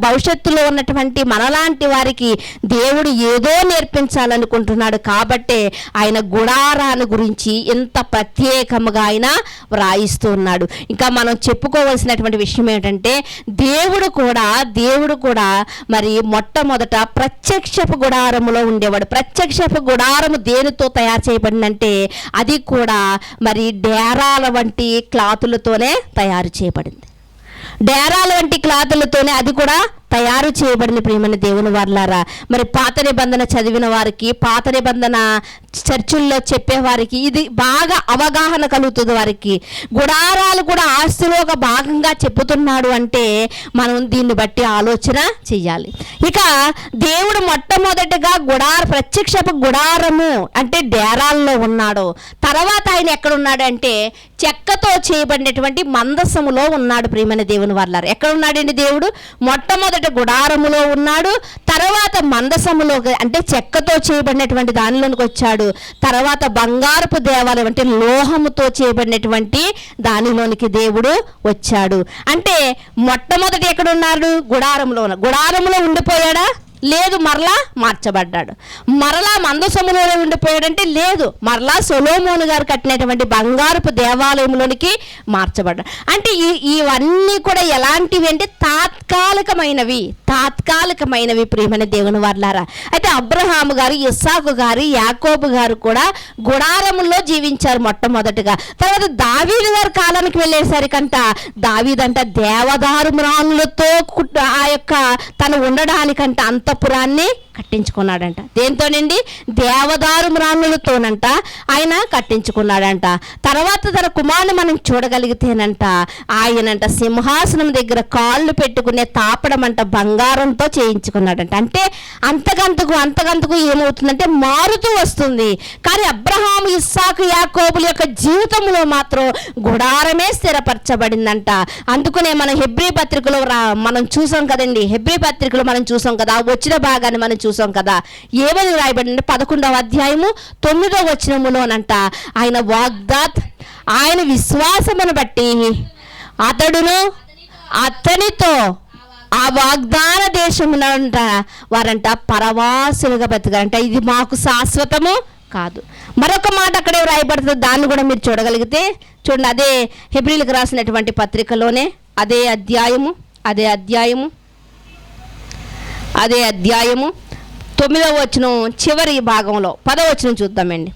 భవిష్యత్తులో ఉన్నటువంటి మనలాంటి వారికి దేవుడు ఏదో నేర్పించాలనుకుంటున్నాడు. కాబట్టే ఆయన గుడారాన్ని గురించి ఎంత ప్రత్యేకముగా ఆయన వ్రాయిస్తూ ఉన్నాడు. ఇంకా మనం చెప్పుకోవాల్సినటువంటి విషయం ఏంటంటే దేవుడు కూడా మరి మొట్టమొదట ప్రత్యక్షపు గుడారములో ఉండేవాడు. ప్రత్యక్షపు గుడారము దేనితో తయారు చేయబడిందంటే అది కూడా మరి డేరాల వంటి క్లాతులతోనే తయారు చేయబడింది. డేరాల వంటి క్లాతులతోనే అది కూడా తయారు చేయబడిన ప్రియమైన దేవుని వారలారా. మరి పాత నిబంధన చదివిన వారికి, పాత నిబంధన చర్చిల్లో చెప్పేవారికి ఇది బాగా అవగాహన కలుగుతుంది. వారికి గుడారాలు కూడా ఆస్తిలో ఒక భాగంగా చెప్పుతున్నాడు అంటే మనం దీన్ని బట్టి ఆలోచన చెయ్యాలి. ఇక దేవుడు మొట్టమొదటిగా ప్రత్యక్షపు గుడారము అంటే డేరాల్లో ఉన్నాడు. తర్వాత ఆయన ఎక్కడ ఉన్నాడు అంటే చెక్కతో చేయబడినటువంటి మందసములో ఉన్నాడు ప్రియమైన దేవుని వారలారా. ఎక్కడ ఉన్నాడండి దేవుడు? మొట్టమొదటి గుడారములో ఉన్నాడు, తర్వాత మందసములో అంటే చెక్కతో చేయబడినటువంటి దానిలోనికి వచ్చాడు, తర్వాత బంగారపు దేవాలయం అంటే లోహముతో చేయబడినటువంటి దానిలోనికి దేవుడు వచ్చాడు. అంటే మొట్టమొదటి ఎక్కడ ఉన్నాడు? గుడారములో ఉండిపోయాడా? లేదు, మరలా మార్చబడ్డాడు. మరలా మందసములోనే ఉండిపోయాడంటే లేదు, మరలా సొలొమోను గారు కట్టినటువంటి బంగారపు దేవాలయంలోనికి మార్చబడ్డాడు. అంటే ఇవన్నీ కూడా ఎలాంటివి అంటే తాత్కాలికమైనవి ప్రియమైన దేవుని వారలారా. అయితే అబ్రహాము గారు, ఇస్సాకు గారు, యాకోబు గారు కూడా గుడారములో జీవించారు మొట్టమొదటిగా. తర్వాత దావీదు గారి కాలానికి వెళ్ళేసరికంట దావీదంట దేవదారు మ్రాణులతో ఆ యొక్క తను ఉండడానికంట అంతఃపురాన్ని కట్టించుకున్నాడంట. దేంతోనండి? దేవదారు మ్రాణులతోనంట ఆయన కట్టించుకున్నాడంట. తర్వాత తన కుమారుని మనం చూడగలిగితేనంట ఆయనంట సింహాసనం దగ్గర కాళ్ళు పెట్టుకునే తాపడం అంట బంగారంతో చేయించుకున్నాడంట. అంటే అంతకంతకు ఏమవుతుందంటే మారుతూ వస్తుంది. కానీ అబ్రహాము, ఇస్సాకు, యాకోబుల యొక్క జీవితంలో మాత్రం గుడారమే స్థిరపరచబడిందంట. అందుకనే మనం హెబ్రీ పత్రికలో మనం చూసాం కదండి. హెబ్రీ పత్రికలో మనం చూసాం కదా, వచ్చిన భాగాన్ని మనం చూసాం కదా. ఏమని రాయబడింది? 11వ అధ్యాయము 9వ వచనములోనంట ఆయన విశ్వాసమును బట్టి అతనితో ఆ వాగ్దాన దేశమునంట వారంట పరవాసులుగా బ్రతకారంట. ఇది మాకు శాశ్వతము కాదు. మరొక మాట అక్కడే రాయబడుతుంది, దాన్ని కూడా మీరు చూడగలిగితే చూడండి. అదే హెబ్రీలకు రాసినటువంటి పత్రికలోనే అదే అధ్యాయము 9వ వచనం చివరి భాగంలో 10వ వచనం చూద్దామండి.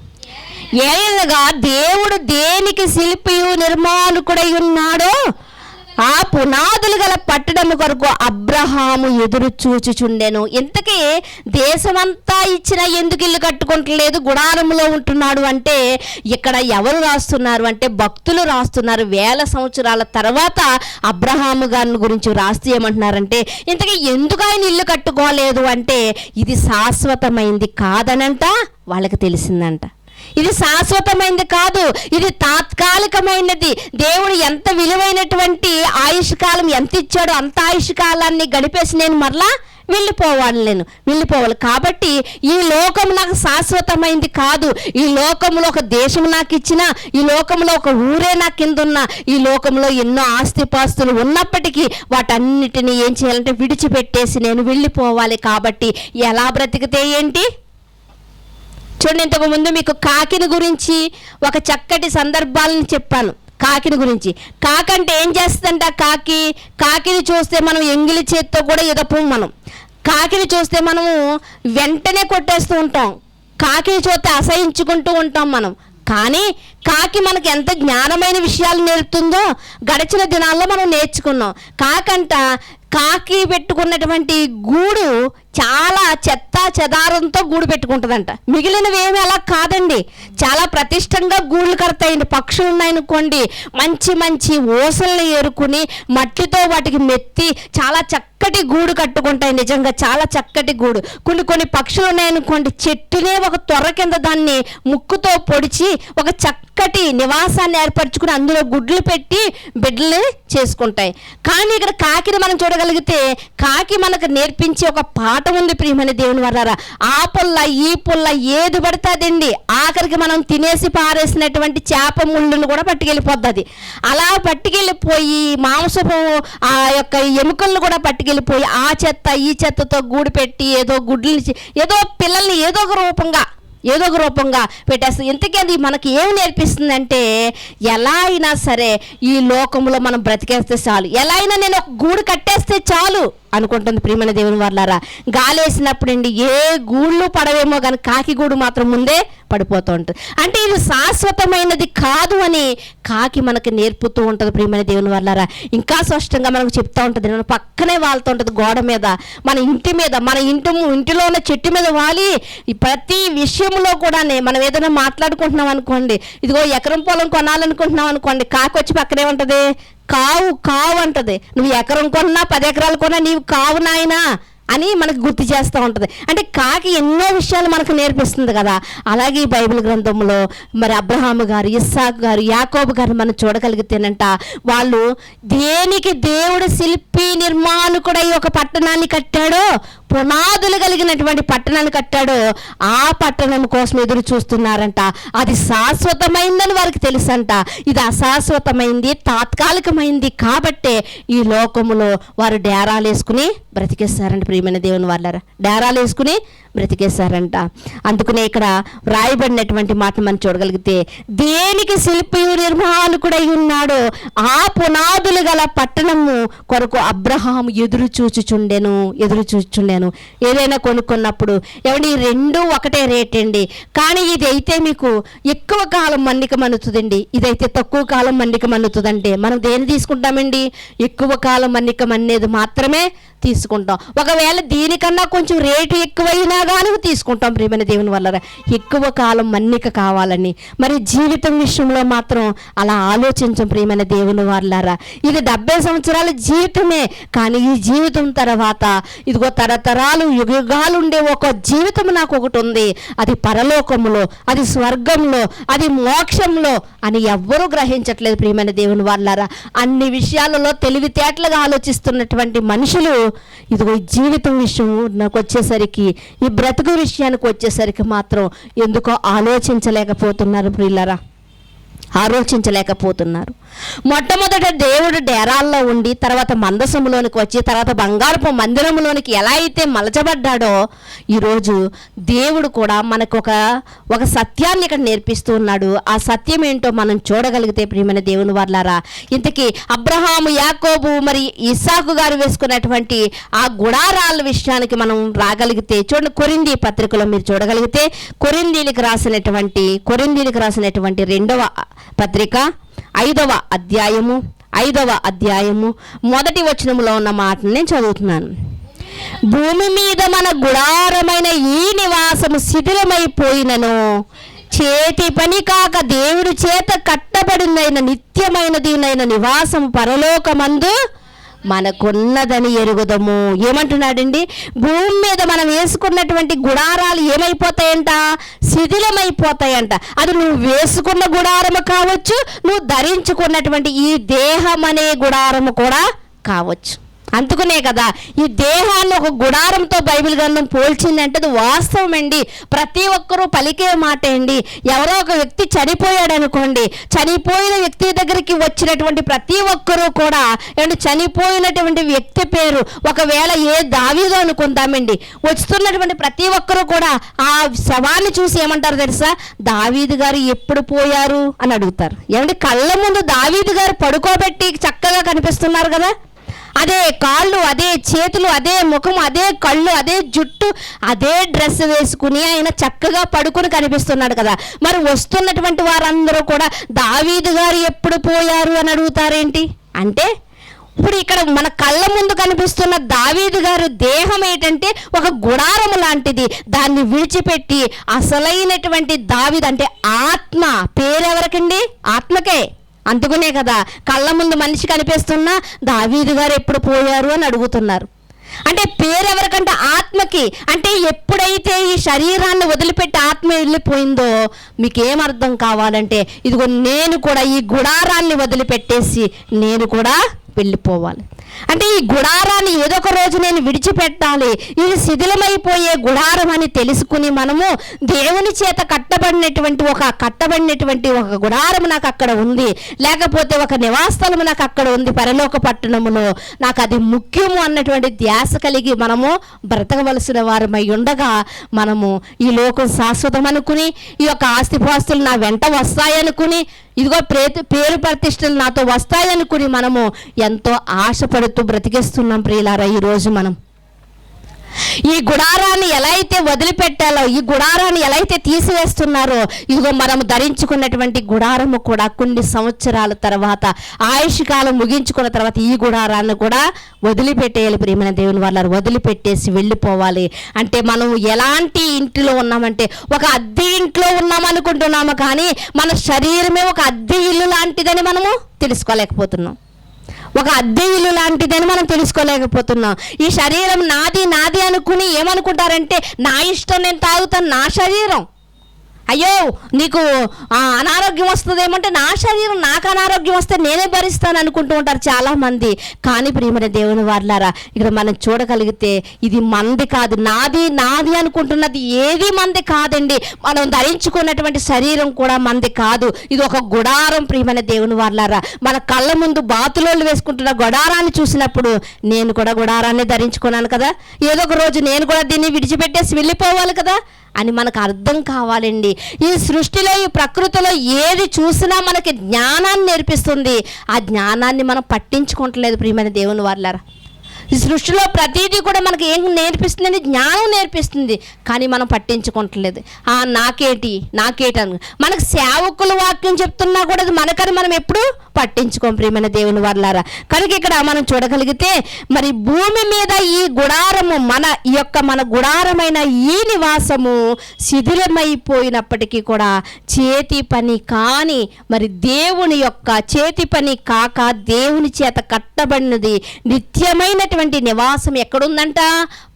ఏలగా దేవుడు దేనికి శిల్పియు నిర్మాణకుడై ఉన్నాడో ఆ పునాదులు గల పట్టణము కొరకు అబ్రహాము ఎదురు చూచుచుండెను. ఇంతకీ దేశమంతా ఇచ్చినా ఎందుకు ఇల్లు కట్టుకుంటలేదు, గుడారంలో ఉంటున్నాడు అంటే ఇక్కడ ఎవరు రాస్తున్నారు అంటే భక్తులు రాస్తున్నారు. 1000 సంవత్సరాల తర్వాత అబ్రహాము గారిని గురించి రాస్తూ ఏమంటున్నారంటే ఇంతకీ ఎందుకు ఆయన ఇల్లు కట్టుకోలేదు అంటే ఇది శాశ్వతమైంది కాదనంట వాళ్ళకి తెలిసిందంట. ఇది శాశ్వతమైనది కాదు, ఇది తాత్కాలికమైనది. దేవుడు ఎంత విలువైనటువంటి ఆయుష్కాలం ఎంత ఇచ్చాడో అంత ఆయుష్కాలాన్ని గడిపేసి నేను మరలా వెళ్ళిపోవాలి. కాబట్టి ఈ లోకం నాకు శాశ్వతమైంది కాదు. ఈ లోకంలో ఒక దేశం నాకు ఇచ్చిన, ఈ లోకంలో ఒక ఊరే నాకు కింద ఉన్న, ఈ లోకంలో ఎన్నో ఆస్తిపాస్తులు ఉన్నప్పటికీ వాటన్నిటిని ఏం చేయాలంటే విడిచిపెట్టేసి నేను వెళ్ళిపోవాలి. కాబట్టి ఎలా బ్రతికితే ఏంటి? చూడండి, ఇంతకు ముందు మీకు కాకిని గురించి ఒక చక్కటి సందర్భాలను చెప్పాను. కాకిని గురించి. కాకంటే ఏం చేస్తుందంట? కాకిని చూస్తే మనం ఎంగిలి చేత్తో కూడా ఎదపం. మనం కాకిని చూస్తే మనము వెంటనే కొట్టేస్తూ ఉంటాం. కాకిని చూస్తే అసహించుకుంటూ ఉంటాం మనం. కానీ కాకి మనకు ఎంత జ్ఞానమైన విషయాలు నేర్పుతుందో గడిచిన దినాల్లో మనం నేర్చుకున్నాం. కాకి పెట్టుకున్నటువంటి గూడు చాలా చెత్త చెదారంతో గూడు పెట్టుకుంటుందంట. మిగిలినవి ఏమి అలా కాదండి, చాలా ప్రతిష్టంగా గూళ్ళు కడతాయండి. పక్షులు ఉన్నాయనుకోండి, మంచి ఊసల్ని ఏరుకుని మట్టితో వాటికి మెత్తి చాలా చక్కటి గూడు కట్టుకుంటాయి. నిజంగా చాలా చక్కటి గూడు. కొన్ని పక్షులు ఉన్నాయనుకోండి, చెట్టునే ఒక తొర్ర కింద దాన్ని ముక్కుతో పొడిచి ఒక చక్కటి నివాసాన్ని ఏర్పరచుకుని అందులో గుడ్లు పెట్టి బిడ్డలు చేసుకుంటాయి. కానీ ఇక్కడ కాకిని మనం చూడగలిగితే కాకి మనకు నేర్పించే ఒక పాఠం మాట ఉంది ప్రియమైన దేవుని వాళ్ళారా. ఆ పుల్ల ఈ పుల్ల ఏది పడుతుందండి, ఆఖరికి మనం తినేసి పారేసినటువంటి చేప ముళ్ళును కూడా పట్టుకెళ్ళిపోద్ది. అలా పట్టుకెళ్ళిపోయి మాంసపు ఆ యొక్క ఎముకలను కూడా పట్టుకెళ్ళిపోయి ఆ చెత్త ఈ చెత్తతో గూడు పెట్టి ఏదో గుడ్లు ఏదో పిల్లల్ని ఏదో ఒక రూపంగా పెట్టేస్తుంది. ఇంతకీ అది మనకి ఏం నేర్పిస్తుందంటే, ఎలా అయినా సరే ఈ లోకంలో మనం బ్రతికేస్తే చాలు, ఎలా అయినా నేను ఒక గూడు కట్టేస్తే చాలు అనుకుంటుంది ప్రియమైన దేవుని వాళ్ళారా. గాలేసినప్పుడు అండి ఏ గూళ్ళు పడవేమో కానీ కాకి గూడు మాత్రం ముందే పడిపోతూ ఉంటుంది. అంటే ఇది శాశ్వతమైనది కాదు అని కాకి మనకి నేర్పుతూ ఉంటుంది ప్రియమైన దేవుని వాళ్ళారా. ఇంకా స్పష్టంగా మనకు చెప్తూ ఉంటుంది, మన పక్కనే వాళ్తూ ఉంటుంది గోడ మీద, మన ఇంటి మీద, మన ఇంటిలో ఉన్న చెట్టు మీద వాలి ప్రతి విషయంలో కూడా మనం ఏదైనా మాట్లాడుకుంటున్నాం అనుకోండి, ఇదిగో ఎకరం పొలం కొనాలనుకుంటున్నాం అనుకోండి, కాకి వచ్చి పక్కనే ఉంటుంది, కావు అంటది. నువ్వు ఎకరం కొన్నా 10 ఎకరాలు కొన్నా నీవు కావు నాయనా అని మనకు గుర్తు చేస్తూ ఉంటుంది. అంటే కాకి ఎన్నో విషయాలు మనకు నేర్పిస్తుంది కదా. అలాగే ఈ బైబిల్ గ్రంథంలో మరి అబ్రహాము గారు, ఇస్సాకు గారు, యాకోబు గారు మనం చూడగలిగితేనంట, వాళ్ళు దేనికి దేవుడు శిల్పి నిర్మాణకుడై ఒక పట్టణాన్ని కట్టాడో, పునాదులు కలిగినటువంటి పట్టణాన్ని కట్టాడో, ఆ పట్టణం కోసం ఎదురు చూస్తున్నారంట. అది శాశ్వతమైందని వారికి తెలుసంట. ఇది అశాశ్వతమైంది, తాత్కాలికమైంది కాబట్టే ఈ లోకములో వారు డేరాలు వేసుకుని బ్రతికేస్తారంట ప్రియమైన దేవుని వాళ్ళారా. డేరాలు వేసుకుని బ్రతికేశారంట. అందుకనే ఇక్కడ రాయబడినటువంటి మాట మనం చూడగలిగితే, దేనికి శిల్పి నిర్మాణకుడై ఉన్నాడో ఆ పునాదులు గల పట్టణము కొరకు అబ్రహాము ఎదురు చూచుచుండెను. ఏదైనా కొనుక్కున్నప్పుడు ఏమండి రెండు ఒకటే రేట్ అండి, కానీ ఇది అయితే మీకు ఎక్కువ కాలం మన్నిక మన్నుతుందండి, ఇదైతే తక్కువ కాలం మన్నిక మన్నుతుందంటే మనం దేన్ని తీసుకుంటామండి? ఎక్కువ కాలం మన్నిక మన్నేది మాత్రమే తీసుకుంటాం. ఒకవేళ దీనికన్నా కొంచెం రేటు ఎక్కువైనా కానీ తీసుకుంటాం ప్రియమైన దేవుని వల్ల. ఎక్కువ కాలం మన్నిక కావాలని. మరి జీవితం విషయంలో మాత్రం అలా ఆలోచించం ప్రియమైన దేవుని వాళ్ళారా. ఇది 70 సంవత్సరాల జీవితమే, కానీ ఈ జీవితం తర్వాత ఇదిగో తరతరాలు యుగాలు ఉండే ఒక జీవితం నాకు ఒకటి ఉంది, అది పరలోకంలో, అది స్వర్గంలో, అది మోక్షంలో అని ఎవ్వరూ గ్రహించట్లేదు ప్రియమైన దేవుని వాళ్ళారా. అన్ని విషయాలలో తెలివితేటలుగా ఆలోచిస్తున్నటువంటి మనుషులు ఇదిగో ఈ జీవితం విషయం నాకు వచ్చేసరికి, ఈ బ్రతుకు విషయానికి వచ్చేసరికి మాత్రం ఎందుకో ఆలోచించలేకపోతున్నారు ప్రియులారా. మొట్టమొదట దేవుడు డేరాల్లో ఉండి తర్వాత మందసములోనికి వచ్చి తర్వాత బంగారపు మందిరంలోనికి ఎలా అయితే మలచబడ్డాడో, ఈరోజు దేవుడు కూడా మనకు ఒక సత్యాన్ని ఇక్కడ నేర్పిస్తూ ఉన్నాడు. ఆ సత్యం ఏంటో మనం చూడగలిగితే ప్రియమైన దేవుని వాళ్ళారా, ఇంతకీ అబ్రహాము, యాకోబు, మరి ఇస్సాకు గారు వేసుకున్నటువంటి ఆ గుడారాల విషయానికి మనం రాగలిగితే చూడండి, కొరింథీ పత్రికలో మీరు చూడగలిగితే కొరింథీలకు రాసినటువంటి 2వ పత్రిక 5వ అధ్యాయము 1వ వచనములో ఉన్న మాటను నేను చదువుతున్నాను. భూమి మీద మన గుడారమైన ఈ నివాసము శిథిలమైపోయినను చేతి పని కాక దేవుడి చేత కట్టబడినైన నిత్యమైనదినైన నివాసం పరలోకమందు మనకున్నదని ఎరుగుదము. ఏమంటున్నాడండి? భూమి మీద మనం వేసుకున్నటువంటి గుడారాలు ఏమైపోతాయంట? శిథిలమైపోతాయంట. అది నువ్వు వేసుకున్న గుడారము కావచ్చు, నువ్వు ధరించుకున్నటువంటి ఈ దేహం అనే గుడారము కూడా కావచ్చు. అందుకనే కదా ఈ దేహాన్ని ఒక గుడారంతో బైబిల్ గ్రంథం పోల్చిందంటే అది వాస్తవం అండి. ప్రతి ఒక్కరూ పలికే మాట అండి. ఎవరో ఒక వ్యక్తి చనిపోయాడు అనుకోండి, చనిపోయిన వ్యక్తి దగ్గరికి వచ్చినటువంటి ప్రతి ఒక్కరూ కూడా చనిపోయినటువంటి వ్యక్తి పేరు ఒకవేళ దావీదు అనుకుందామండి, వస్తున్నటువంటి ప్రతి ఒక్కరూ కూడా ఆ శవాన్ని చూసి ఏమంటారు తెలుసా? దావీదు గారు ఎప్పుడు పోయారు అని అడుగుతారు. ఏమంటే కళ్ళ ముందు దావీదు గారు పడుకోబెట్టి చక్కగా కనిపిస్తున్నారు కదా, అదే కాళ్ళు, అదే చేతులు, అదే ముఖం, అదే కళ్ళు, అదే జుట్టు, అదే డ్రెస్ వేసుకుని ఆయన చక్కగా పడుకుని కనిపిస్తున్నాడు కదా. మరి వస్తున్నటువంటి వారందరూ కూడా దావీదు గారు ఎప్పుడు పోయారు అని అడుగుతారేంటి? అంటే ఇప్పుడు ఇక్కడ మన కళ్ళ ముందు కనిపిస్తున్న దావీదు గారు దేహం ఏంటంటే ఒక గుడారము లాంటిది. దాన్ని విడిచిపెట్టి అసలైనటువంటి దావీదు అంటే ఆత్మ పేరెవరకండి? ఆత్మకే. అందుకునే కదా కళ్ళ ముందు మనిషి కనిపిస్తున్నా దావీదు గారు ఎప్పుడు పోయారు అని అడుగుతున్నారు. అంటే పేరెవరికంటే ఆత్మకి. అంటే ఎప్పుడైతే ఈ శరీరాన్ని వదిలిపెట్టి ఆత్మ వెళ్ళిపోయిందో మీకేమర్థం కావాలంటే ఇదిగో నేను కూడా ఈ గుడారాన్ని వదిలిపెట్టేసి నేను కూడా వెళ్ళిపోవాలి. అంటే ఈ గుడారాన్ని ఏదో ఒక రోజు నేను విడిచిపెట్టాలి, ఇది శిథిలమైపోయే గుడారం అని తెలుసుకుని మనము దేవుని చేత కట్టబడినటువంటి ఒక గుడారం నాకు అక్కడ ఉంది, లేకపోతే ఒక నివాసస్థలము నాకు అక్కడ ఉంది పరలోక పట్టణములో, నాకు అది ముఖ్యము అన్నటువంటి ధ్యాస కలిగి మనము బ్రతకవలసిన వారమై ఉండగా, మనము ఈ లోకం శాశ్వతం అనుకుని, ఈ యొక్క ఆస్తిపాస్తులు నా వెంట వస్తాయనుకుని, ఇదిగో పేరు ప్రతిష్టలు నాతో వస్తాయనుకుని మనము ఎంతో ఆశపడుతూ బ్రతికేస్తున్నాం ప్రియులారా. ఈరోజు మనం ఈ గుడారాన్ని ఎలా అయితే వదిలిపెట్టాలో, ఈ గుడారాన్ని ఎలా అయితే తీసివేస్తున్నారో, ఇదిగో మనము ధరించుకున్నటువంటి గుడారము కూడా కొన్ని సంవత్సరాల తర్వాత, ఆయుష్ కాలం ముగించుకున్న తర్వాత ఈ గుడారాన్ని కూడా వదిలిపెట్టేయాలి ప్రియమైన దేవుని వాళ్ళ, వదిలిపెట్టేసి వెళ్ళిపోవాలి. అంటే మనం ఎలాంటి ఇంటిలో ఉన్నామంటే ఒక అద్దె ఇంట్లో ఉన్నామనుకుంటున్నాము, కానీ మన శరీరమే ఒక అద్దె ఇల్లు లాంటిదని మనము తెలుసుకోలేకపోతున్నాం. ఒక అద్దె ఇల్లు లాంటిదని మనం తెలుసుకోలేకపోతున్నాం. ఈ శరీరం నాది అనుకుని ఏమనుకుంటారంటే, నా ఇష్టం నేను తాగుతాను, నా శరీరం, అయ్యో నీకు అనారోగ్యం వస్తుందేమంటే నా శరీరం, నాకు అనారోగ్యం వస్తే నేనే భరిస్తాను అనుకుంటూ ఉంటారు చాలామంది. కానీ ప్రియమైన దేవుని వారలారా, ఇక్కడ మనం చూడగలిగితే ఇది మంది కాదు, నాది అనుకుంటున్నది ఏది మంది కాదండి. మనం ధరించుకున్నటువంటి శరీరం కూడా మంది కాదు, ఇది ఒక గుడారం. ప్రియమైన దేవుని వారలారా, మన కళ్ళ ముందు బాతులోళ్ళు వేసుకుంటున్న గుడారాన్ని చూసినప్పుడు నేను కూడా గుడారాన్ని ధరించుకున్నాను కదా, ఏదో ఒక రోజు నేను కూడా దీన్ని విడిచిపెట్టేసి వెళ్ళిపోవాలి కదా అని మనకు అర్థం కావాలండి. ఈ సృష్టిలో, ఈ ప్రకృతిలో ఏది చూసినా మనకి జ్ఞానాన్ని నేర్పిస్తుంది. ఆ జ్ఞానాన్ని మనం పట్టించుకోవట్లేదు ప్రియమైన దేవుని వారలారా. ఈ సృష్టిలో ప్రతిదీ కూడా మనకి ఏం నేర్పిస్తుందని జ్ఞానం నేర్పిస్తుంది, కానీ మనం పట్టించుకోవట్లేదు. నాకేటి అని మనకు సేవకులు వాక్యం చెప్తున్నా కూడా అది మనకని మనం ఎప్పుడు పట్టించుకోం ప్రియమైన దేవుని వారలారా. కనుక ఇక్కడ మనం చూడగలిగితే మరి భూమి మీద ఈ గుడారము, మన గుడారమైన ఈ నివాసము శిథిలమైపోయినప్పటికీ కూడా చేతి పని కాని, మరి దేవుని యొక్క చేతి పని కాక దేవుని చేత కట్టబడినది నిత్యమైనటువంటి నివాసం ఎక్కడుందంట?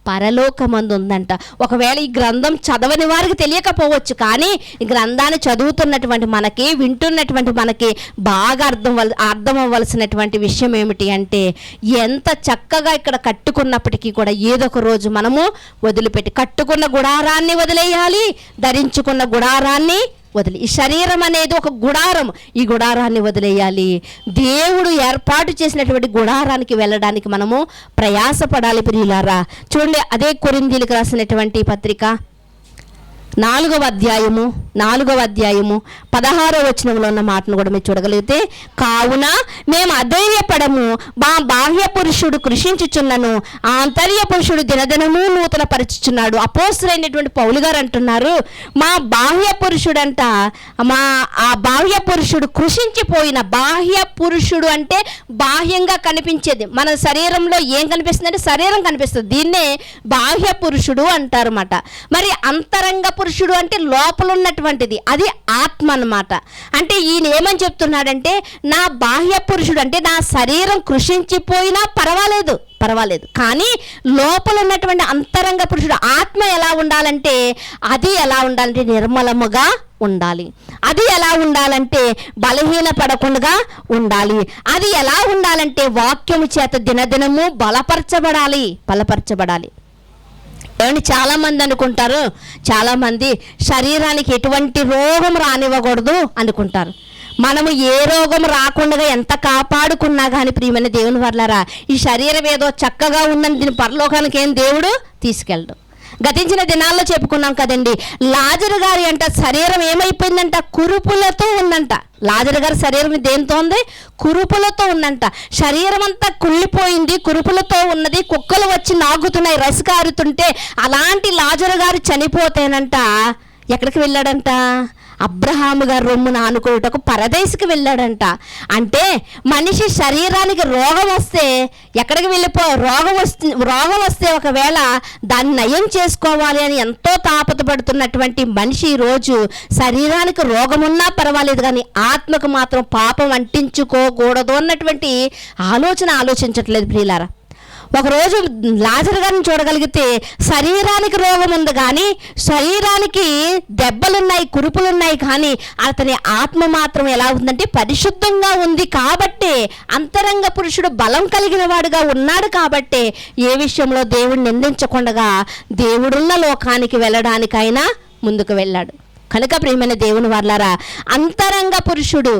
పరలోకమందు ఉందంట. ఒకవేళ ఈ గ్రంథం చదవని వారికి తెలియకపోవచ్చు, కానీ ఈ గ్రంథాన్ని చదువుతున్నటువంటి మనకి, వింటున్నటువంటి మనకి బాగా అర్థం అవ్వాల్సినటువంటి విషయం ఏమిటి అంటే, ఎంత చక్కగా ఇక్కడ కట్టుకున్నప్పటికీ కూడా ఏదో ఒక రోజు మనము వదిలిపెట్టి, కట్టుకున్న గుడారాన్ని వదిలేయాలి, ధరించుకున్న గుడారాన్ని ఈ శరీరం అనేది ఒక గుడారం, ఈ గుడారాన్ని వదిలేయాలి. దేవుడు ఏర్పాటు చేసినటువంటి గుడారానికి వెళ్ళడానికి మనము ప్రయాసపడాలి ప్రియులారా. చూడండి, అదే కొరింథీయులకు రాసినటువంటి పత్రిక 4వ అధ్యాయము 16వ వచనంలో ఉన్న మాటను కూడా మీరు చూడగలిగితే, కావున మేము అధైర్యపడము, మా బాహ్య పురుషుడు కృషించుచున్నను, ఆంతర్య పురుషుడు దినదినము నూతన పరుచుచున్నాడు. అపోస్తలుడైనటువంటి పౌలు గారు అంటున్నారు, మా బాహ్య పురుషుడంట, ఆ బాహ్య పురుషుడు కృషించిపోయిన, బాహ్య పురుషుడు అంటే బాహ్యంగా కనిపించేది. మన శరీరంలో ఏం కనిపిస్తుంది అంటే శరీరం కనిపిస్తుంది, దీన్నే బాహ్య పురుషుడు అంటారన్నమాట. మరి అంతరంగ పురుషుడు అంటే లోపల ఉన్నటువంటిది, అది ఆత్మ అన్నమాట. అంటే ఈయన ఏమని చెప్తున్నాడంటే, నా బాహ్య పురుషుడు అంటే నా శరీరం కృషించిపోయినా పర్వాలేదు, కానీ లోపల ఉన్నటువంటి అంతరంగ పురుషుడు ఆత్మ ఎలా ఉండాలంటే, అది ఎలా ఉండాలంటే నిర్మలముగా ఉండాలి. అది ఎలా ఉండాలంటే బలహీన పడకుండా ఉండాలి. అది ఎలా ఉండాలంటే వాక్యము చేత దినదినము బలపరచబడాలి. ఏమంటే చాలామంది అనుకుంటారు, చాలామంది శరీరానికి ఎటువంటి రోగం రానివ్వకూడదు అనుకుంటారు. మనము ఏ రోగం రాకుండా ఎంత కాపాడుకున్నా కానీ ప్రియమైన దేవుని వర్లారా, ఈ శరీరం ఏదో చక్కగా ఉందని దీని పరలోకానికి ఏం దేవుడు తీసుకెళ్ళడు. గతించిన దినాల్లో చెప్పుకున్నాం కదండి, లాజరు గారి అంట శరీరం ఏమైపోయిందంట? కురుపులతో ఉందంట. లాజరు గారి శరీరం దేంతో ఉంది? కురుపులతో ఉందంట. శరీరం అంతా కుళ్ళిపోయింది, కురుపులతో ఉన్నది, కుక్కలు వచ్చి నాగుతున్నాయి, రసికారుతుంటే అలాంటి లాజరు గారు చనిపోతేనంట ఎక్కడికి వెళ్ళాడంట? అబ్రహాము గారు రొమ్మున ఆనుకున్నటకు పరదేశికి వెళ్ళాడంట. అంటే మనిషి శరీరానికి రోగం వస్తే ఎక్కడికి రోగం వస్తే ఒకవేళ దాన్ని నయం చేసుకోవాలి అని ఎంతో తాపత్రపడుతున్నటువంటి మనిషి ఈరోజు శరీరానికి రోగం ఉన్నా పర్వాలేదు, కానీ ఆత్మకు మాత్రం పాపం అంటించుకోకూడదు అన్నటువంటి ఆలోచన ఆలోచించట్లేదు ప్రియులారా. ఒకరోజు లాజరు గారిని చూడగలిగితే శరీరానికి రోగం ఉంది, కానీ శరీరానికి దెబ్బలున్నాయి, కురుపులున్నాయి, కానీ అతని ఆత్మ మాత్రం ఎలా ఉందంటే పరిశుద్ధంగా ఉంది. కాబట్టి అంతరంగ పురుషుడు బలం కలిగిన వాడుగా ఉన్నాడు. కాబట్టి ఏ విషయంలో దేవుడిని నిందించకుండా దేవుడున్న లోకానికి వెళ్ళడానికైనా ముందుకు వెళ్ళాడు. కనుక ప్రియమైన దేవుని వారలారా, అంతరంగ పురుషుడు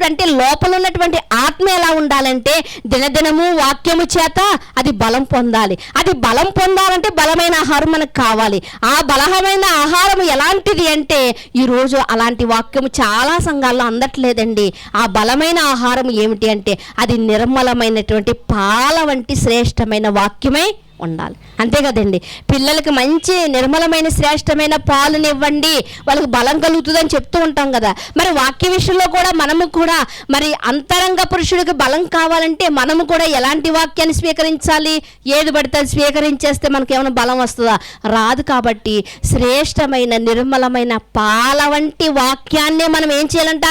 అంటే లోపల ఉన్నటువంటి ఆత్మ ఎలా ఉండాలంటే దినదినము వాక్యము చేత అది బలం పొందాలి. అది బలం పొందాలంటే బలమైన ఆహారం మనకు కావాలి. ఆ బలమైన ఆహారం ఎలాంటిది అంటే ఈరోజు అలాంటి వాక్యము చాలా సంఘాల్లో అందట్లేదండి. ఆ బలమైన ఆహారం ఏమిటి అంటే అది నిర్మలమైనటువంటి పాల వంటి శ్రేష్టమైన వాక్యమే ఉండాలి. అంతే కదండి. పిల్లలకి మంచి నిర్మలమైన శ్రేష్టమైన పాలునివ్వండి, వాళ్ళకి బలం కలుగుతుందని చెప్తూ ఉంటాం కదా. మరి వాక్య విషయంలో కూడా మనము కూడా మరి అంతరంగ పురుషుడికి బలం కావాలంటే మనము కూడా ఎలాంటి వాక్యాన్ని స్వీకరించాలి? ఏది పడితే స్వీకరించేస్తే మనకి ఏమైనా బలం వస్తుందా? రాదు. కాబట్టి శ్రేష్టమైన నిర్మలమైన పాల వంటి వాక్యాన్ని మనం ఏం చేయాలంట?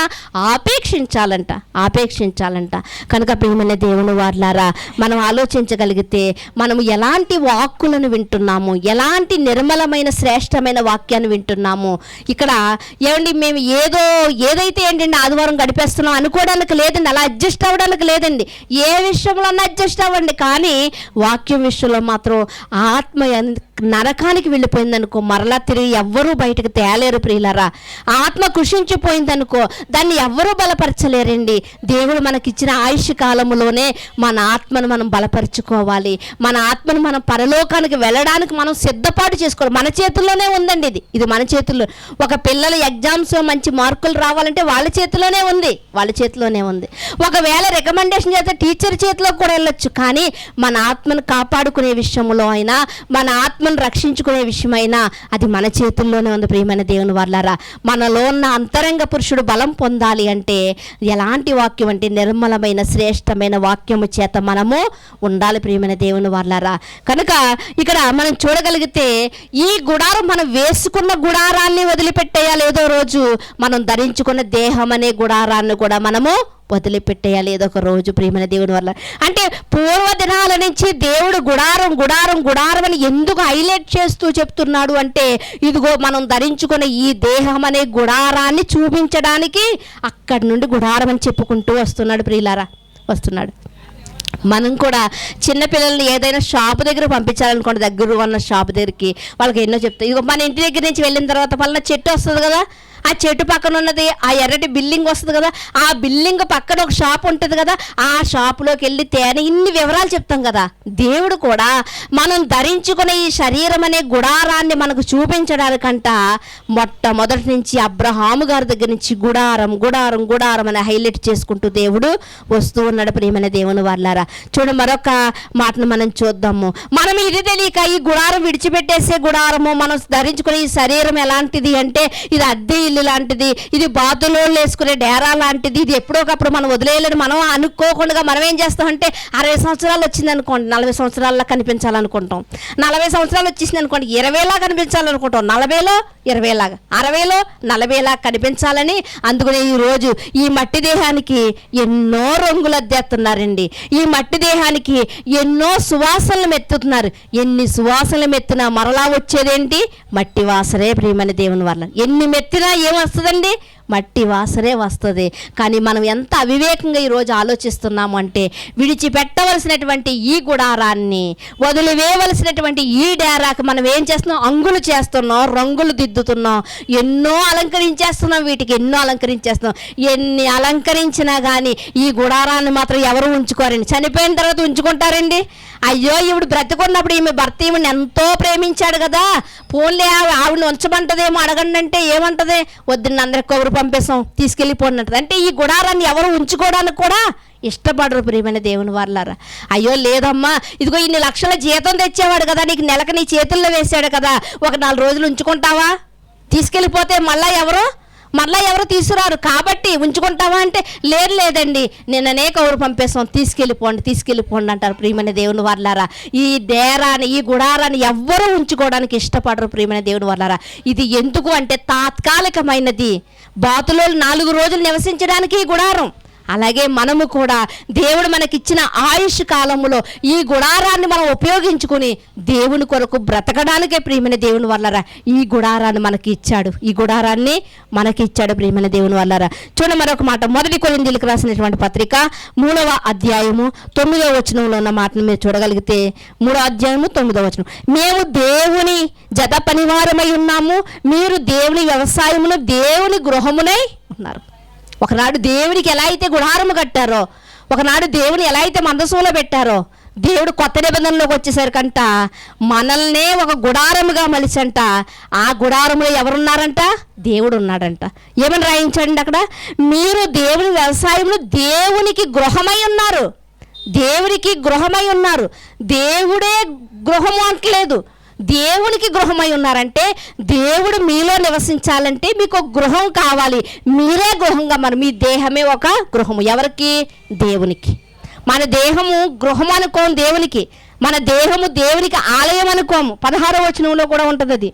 ఆపేక్షించాలంట. కనుక ప్రియమైన దేవుని వారలారా, మనం ఆలోచించగలిగితే మనము ఎలాంటి వాక్కులను వింటున్నాము, ఎలాంటి నిర్మలమైన శ్రేష్టమైన వాక్యాన్ని వింటున్నాము. ఇక్కడ ఏమండి, మేము ఏదైతే ఏంటండి ఆదివారం గడిపేస్తున్నాం అనుకోవడానికి లేదండి, అలా అడ్జస్ట్ అవ్వడానికి లేదండి. ఏ విషయంలో అడ్జస్ట్ అవ్వండి, కానీ వాక్యం విషయంలో మాత్రం ఆత్మ నరకానికి వెళ్ళిపోయిందనుకో మరలా తిరిగి ఎవ్వరూ బయటకు తేలేరు ప్రియులారా. ఆత్మ కృషించిపోయిందనుకో దాన్ని ఎవ్వరూ బలపరచలేరండి. దేవుడు మనకిచ్చిన ఆయుష్ కాలములోనే మన ఆత్మను మనం బలపరుచుకోవాలి. మన ఆత్మను మనం పరలోకానికి వెళ్ళడానికి మనం సిద్ధపాటు చేసుకోవాలి. మన చేతుల్లోనే ఉందండి. ఇది మన చేతుల్లో. ఒక పిల్లలు ఎగ్జామ్స్ మంచి మార్కులు రావాలంటే వాళ్ళ చేతిలోనే ఉంది. ఒకవేళ రికమెండేషన్ చేస్తే టీచర్ చేతిలో కూడా వెళ్ళొచ్చు. కానీ మన ఆత్మను కాపాడుకునే విషయంలో అయినా, మన ఆత్మను రక్షించుకునే విషయమైనా అది మన చేతుల్లోనే ఉంది. ప్రియమైన దేవుని వారలారా, మనలో ఉన్న అంతరంగ పురుషుడు బలం పొందాలి అంటే ఎలాంటి వాక్యం అంటే నిర్మలమైన శ్రేష్టమైన వాక్యము చేత మనము ఉండాలి. ప్రియమైన దేవుని వారలారా, కనుక ఇక్కడ మనం చూడగలిగితే ఈ గుడారం మనం వేసుకున్న గుడారాన్ని వదిలిపెట్టేయాలి. ఏదో రోజు మనం ధరించుకున్న దేహం అనే గుడారాన్ని కూడా మనము వదిలిపెట్టేయాలి ఏదో ఒక రోజు. ప్రియమైన దేవుని వల్ల అంటే పూర్వ దినాల నుంచి దేవుడు గుడారం అని ఎందుకు హైలైట్ చేస్తూ చెప్తున్నాడు అంటే ఇదిగో మనం ధరించుకున్న ఈ దేహం అనే గుడారాన్ని చూపించడానికి అక్కడి నుండి గుడారం అని చెప్పుకుంటూ వస్తున్నాడు. ప్రియులారా, వస్తున్నాడు. మనం కూడా చిన్నపిల్లల్ని ఏదైనా షాపు దగ్గర పంపించాలనుకోండి, దగ్గర ఉన్న షాపు దగ్గరికి వాళ్ళకి ఎన్నో చెప్తాయి. ఇదిగో మన ఇంటి దగ్గర నుంచి వెళ్ళిన తర్వాత పలానా చెట్టు వస్తుంది కదా, ఆ చెట్టు పక్కన ఉన్నది ఆ ఎర్రటి బిల్డింగ్ వస్తుంది కదా, ఆ బిల్డింగ్ పక్కన ఒక షాప్ ఉంటుంది కదా, ఆ షాపులోకి వెళ్ళి తేనె ఇన్ని వివరాలు చెప్తాం కదా. దేవుడు కూడా మనం ధరించుకునే ఈ శరీరం అనే గుడారాన్ని మనకు చూపించడానికంట మొట్టమొదటి నుంచి అబ్రహాము గారి దగ్గర నుంచి గుడారం అని హైలైట్ చేసుకుంటూ దేవుడు వస్తూ ఉన్నాడు. ప్రియమైన దేవుని వారలారా, చూడ మరొక మాటను మనం చూద్దాము. మనం ఇది తెలియక ఈ గుడారం విడిచిపెట్టేసే గుడారము, మనం ధరించుకునే ఈ శరీరం ఎలాంటిది అంటే ఇది అద్దె ఇల్లు లాంటిది, ఇది బాతులో వేసుకునే డేరా లాంటిది, ఇది ఎప్పుడోకప్పుడు మనం వదిలేయలేదు. మనం అనుకోకుండా మనం ఏం చేస్తామంటే 60 సంవత్సరాలు వచ్చింది అనుకోండి 40 సంవత్సరాల్లో కనిపించాలనుకుంటాం, 40 సంవత్సరాలు వచ్చేసింది అనుకోండి 20లా కనిపించాలనుకుంటాం, 40లో 20లాగా, 60లో 40లా కనిపించాలని. అందుకనే ఈరోజు ఈ మట్టి దేహానికి ఎన్నో రంగులు అద్దేస్తున్నారండి. ఈ మట్టి దేహానికి ఎన్నో సువాసనలు మెత్తుతున్నారు. ఎన్ని సువాసనలు మెత్తినా మరలా వచ్చేదేంటి? మట్టి వాసనే. ప్రియమైన దేవుని వల్ల ఎన్ని మెత్తినా ఏమొస్తుందండి? మట్టి వాసనే వస్తుంది. కానీ మనం ఎంత అవివేకంగా ఈరోజు ఆలోచిస్తున్నాము అంటే విడిచిపెట్టవలసినటువంటి ఈ గుడారాన్ని, వదిలివేయవలసినటువంటి ఈ డేరాకి మనం ఏం చేస్తున్నాం? అంగులు చేస్తున్నాం, రంగులు దిద్దుతున్నాం, ఎన్నో అలంకరించేస్తున్నాం. ఎన్ని అలంకరించినా కానీ ఈ గుడారాన్ని మాత్రం ఎవరు ఉంచుకోరండి. చనిపోయిన తర్వాత ఉంచుకుంటారండి. అయ్యో ఇప్పుడు బ్రతికున్నప్పుడు ఈమె భర్త ఈమెను ఎంతో ప్రేమించాడు కదా, పోన్లే ఆవిడని ఉంచమంటదేమో అడగండి అంటే ఏమంటది? వద్దు అందరికి కబురు పంపేసాం తీసుకెళ్ళిపోయినట్టు. అంటే ఈ గుడారాన్ని ఎవరు ఉంచుకోవడానికి కూడా ఇష్టపడరు. ప్రియమైన దేవుని వారలారా, అయ్యో లేదమ్మా ఇదిగో ఇన్ని లక్షల జీతం తెచ్చేవాడు కదా, నీకు నెలకు నీ చేతుల్లో వేసాడు కదా, ఒక 4 రోజులు ఉంచుకుంటావా? తీసుకెళ్ళిపోతే మళ్ళీ ఎవరు తీసుకురారు కాబట్టి ఉంచుకుంటావా అంటే లేదండి నిన్ననే కౌరు పంపేస్తాం తీసుకెళ్ళిపోండి అంటారు. ప్రియమైన దేవుని వారలారా, ఈ డేరాని ఈ గుడారాన్ని ఎవ్వరూ ఉంచుకోవడానికి ఇష్టపడరు. ప్రియమైన దేవుని వారలారా, ఇది ఎందుకు అంటే తాత్కాలికమైనది. బాతులో 4 రోజులు నివసించడానికి ఈ గుడారం, అలాగే మనము కూడా దేవుడు మనకిచ్చిన ఆయుష్ కాలంలో ఈ గుడారాన్ని మనం ఉపయోగించుకుని దేవుని కొరకు బ్రతకడానికే ప్రియమైన దేవుని వల్లరా ఈ గుడారాన్ని మనకి ఇచ్చాడు. ఈ గుడారాన్ని మనకి ఇచ్చాడు ప్రియమైన దేవుని వల్లరా. చూడండి మరొక మాట, 1 కొరింథీయులకు రాసినటువంటి పత్రిక 3వ అధ్యాయము 9వ వచనంలో ఉన్న మాటను మీరు చూడగలిగితే, 3వ అధ్యాయము 9వ వచనం, మేము దేవుని జత పనివారమై ఉన్నాము, మీరు దేవుని వ్యవసాయమును దేవుని గృహమునై ఉన్నారు. ఒకనాడు దేవుడికి ఎలా అయితే గుడారము కట్టారో, ఒకనాడు దేవుని ఎలా అయితే మందసంలో పెట్టారో, దేవుడు కొత్త నిబంధనలోకి వచ్చేసరికంట మనల్నే ఒక గుడారముగా మలిచంట. ఆ గుడారంలో ఎవరున్నారంట? దేవుడు ఉన్నాడంట. ఏమని రాయించండి అక్కడ? మీరు దేవుని వ్యవసాయమును దేవునికి గృహమై ఉన్నారు. దేవునికి గృహమై ఉన్నారు. దేవుడే గృహము అంటలేదు, దేవునికి గృహమై ఉన్నారంటే దేవుడు మీలో నివసించాలంటే మీకు ఒక గృహం కావాలి. మీరే గృహంగా మీ దేహమే ఒక గృహము. ఎవరికి? దేవునికి. మన దేహము గృహం అనుకోము దేవునికి. మన దేహము దేవునికి ఆలయం అనుకోము. 16వ వచనంలో కూడా ఉంటుంది అది.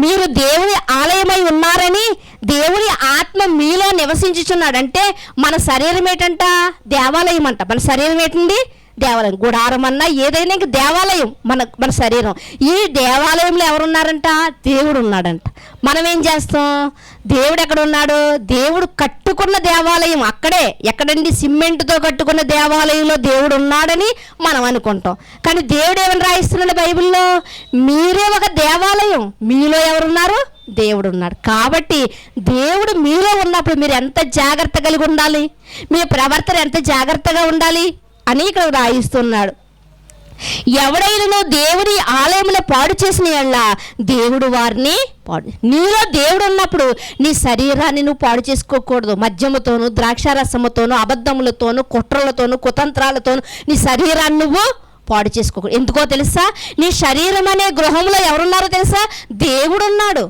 మీరు దేవుని ఆలయమై ఉన్నారని దేవుని ఆత్మ మీలో నివసించుచున్నాడంటే మన శరీరం ఏంటంట? దేవాలయం అంట. మన శరీరం ఏంటండి? దేవాలయం. గుడారం అన్నా ఏదైనా ఇంక దేవాలయం మన శరీరం. ఈ దేవాలయంలో ఎవరున్నారంట? దేవుడు ఉన్నాడంట. మనం ఏం చేస్తాం? దేవుడు ఎక్కడ ఉన్నాడు? దేవుడు కట్టుకున్న దేవాలయం అక్కడే. ఎక్కడండి? సిమెంట్తో కట్టుకున్న దేవాలయంలో దేవుడు ఉన్నాడని మనం అనుకుంటాం. కానీ దేవుడు ఏమని రాయిస్తున్నాడు బైబిల్లో? మీరే ఒక దేవాలయం. మీలో ఎవరున్నారు? దేవుడు ఉన్నాడు. కాబట్టి దేవుడు మీలో ఉన్నప్పుడు మీరు ఎంత జాగ్రత్త కలిగి ఉండాలి, మీ ప్రవర్తన ఎంత జాగ్రత్తగా ఉండాలి అని ఇక్కడ రాయిస్తున్నాడు. ఎవడైనా దేవుని ఆలయంలో పాడు చేసిన యెడల దేవుడు వారిని నీలో దేవుడు ఉన్నప్పుడు నీ శరీరాన్ని నువ్వు పాడు చేసుకోకూడదు. మద్యముతోను, ద్రాక్షారసముతోను, అబద్ధములతోను, కుట్రలతోను, కుతంత్రాలతోను నీ శరీరాన్ని నువ్వు పాడు చేసుకోకూడదు. ఎందుకో తెలుసా? నీ శరీరం అనే గృహంలో ఎవరున్నారో తెలుసా? దేవుడు ఉన్నాడు.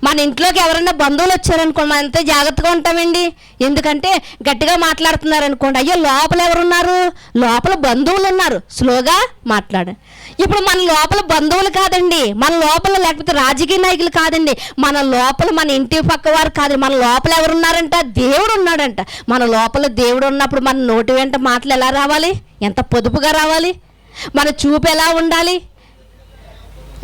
మన ఇంట్లోకి ఎవరైనా బంధువులు వచ్చారనుకోండి, మనం ఎంతో జాగ్రత్తగా ఉంటామండి. ఎందుకంటే గట్టిగా మాట్లాడుతున్నారు అనుకోండి, అయ్యో లోపల ఎవరున్నారు? లోపల బంధువులు ఉన్నారు, స్లోగా మాట్లాడు. ఇప్పుడు మన లోపల బంధువులు కాదండి, మన లోపల లేకపోతే రాజకీయ నాయకులు కాదండి, మన లోపల మన ఇంటి పక్క వారు కాదు, మన లోపల ఎవరున్నారంట? దేవుడు ఉన్నాడంట. మన లోపల దేవుడు ఉన్నప్పుడు మన నోటి వెంట మాటలు ఎలా రావాలి? ఎంత పొదుపుగా రావాలి? మన చూపు ఎలా ఉండాలి?